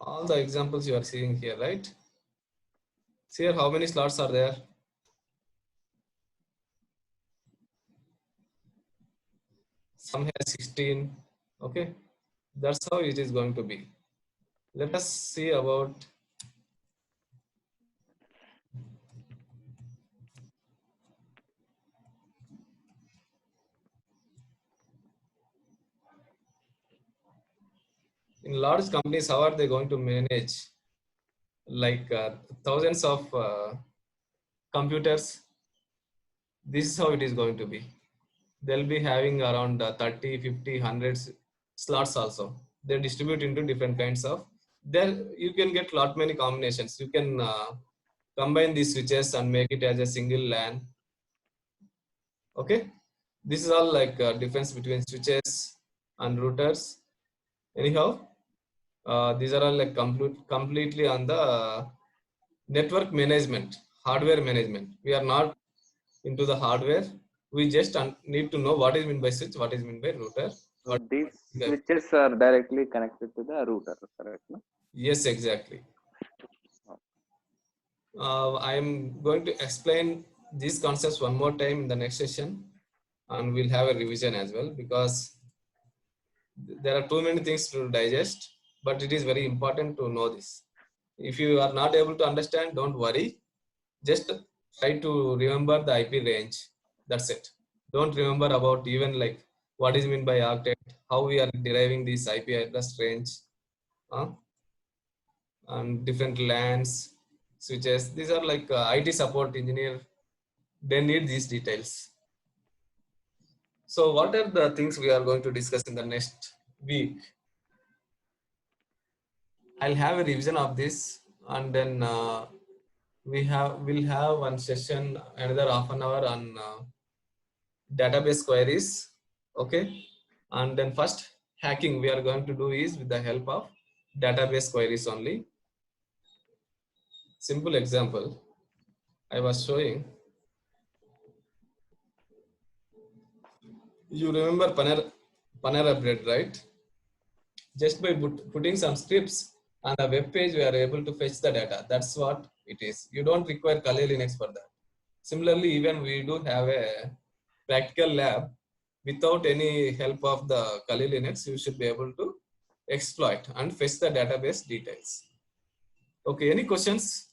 All the examples you are seeing here, right? See here how many slots are there? Some has 16. Okay, that's how it is going to be. Let us see about in large companies, how are they going to manage like thousands of computers? This is how it is going to be. They'll be having around 30, 50, 100 slots also. They distribute into different kinds of, there you can get lot many combinations. You can combine these switches and make it as a single LAN. Okay, this is all like difference between switches and routers. Anyhow, these are all like completely on the network management, hardware management. We are not into the hardware. We just need to know what is meant by switch, what is meant by router. So these switches are directly connected to the router, correct? No? Yes, exactly. I am going to explain these concepts one more time in the next session, and we'll have a revision as well, because there are too many things to digest, but it is very important to know this. If you are not able to understand, don't worry. Just try to remember the IP range. That's it. Don't remember about even like what is meant by octet, how we are deriving this IP address range. and different LANs, switches. These are like IT support engineer. They need these details. So what are the things we are going to discuss in the next week? I'll have a revision of this, and then we'll have one session, another half an hour on database queries. Okay, and then first hacking we are going to do is with the help of database queries only. Simple example I was showing. You remember Panera Bread, right? Just by putting some scripts on the web page, we are able to fetch the data. That's what it is. You don't require Kali Linux for that. Similarly, even we do have a practical lab. Without any help of the Kali Linux, you should be able to exploit and fetch the database details. Okay, any questions?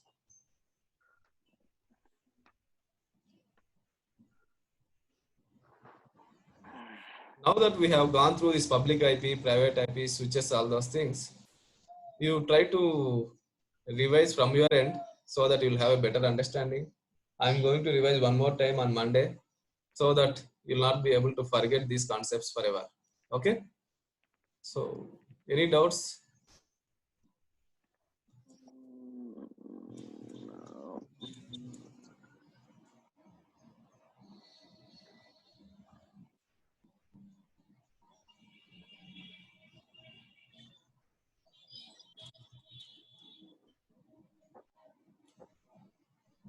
Now that we have gone through this public IP, private IP, switches, all those things, you try to revise from your end so that you'll have a better understanding. I'm going to revise one more time on Monday so that you'll not be able to forget these concepts forever. Okay? So, any doubts?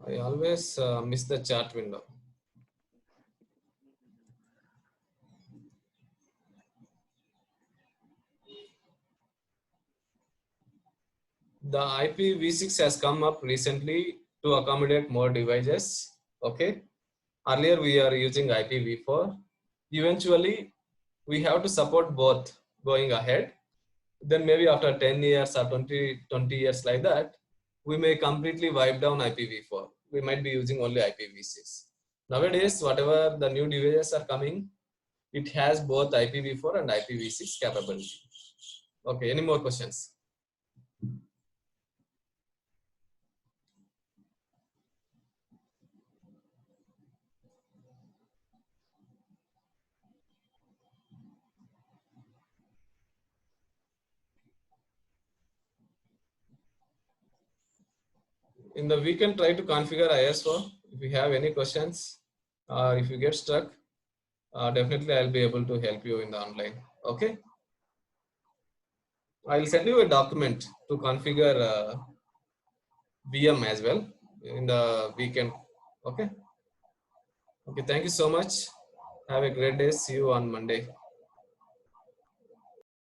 I always miss the chat window. The IPv6 has come up recently to accommodate more devices. Okay. Earlier we are using IPv4. Eventually we have to support both going ahead. Then maybe after 10 years or 20 years like that, we may completely wipe down IPv4. We might be using only IPv6. Nowadays, whatever the new devices are coming, it has both IPv4 and IPv6 capability. Okay, any more questions? In the weekend, try to configure ISO. If you have any questions, or if you get stuck, definitely I'll be able to help you in the online. Okay. I'll send you a document to configure VM as well in the weekend. Okay. Okay. Thank you so much. Have a great day. See you on Monday.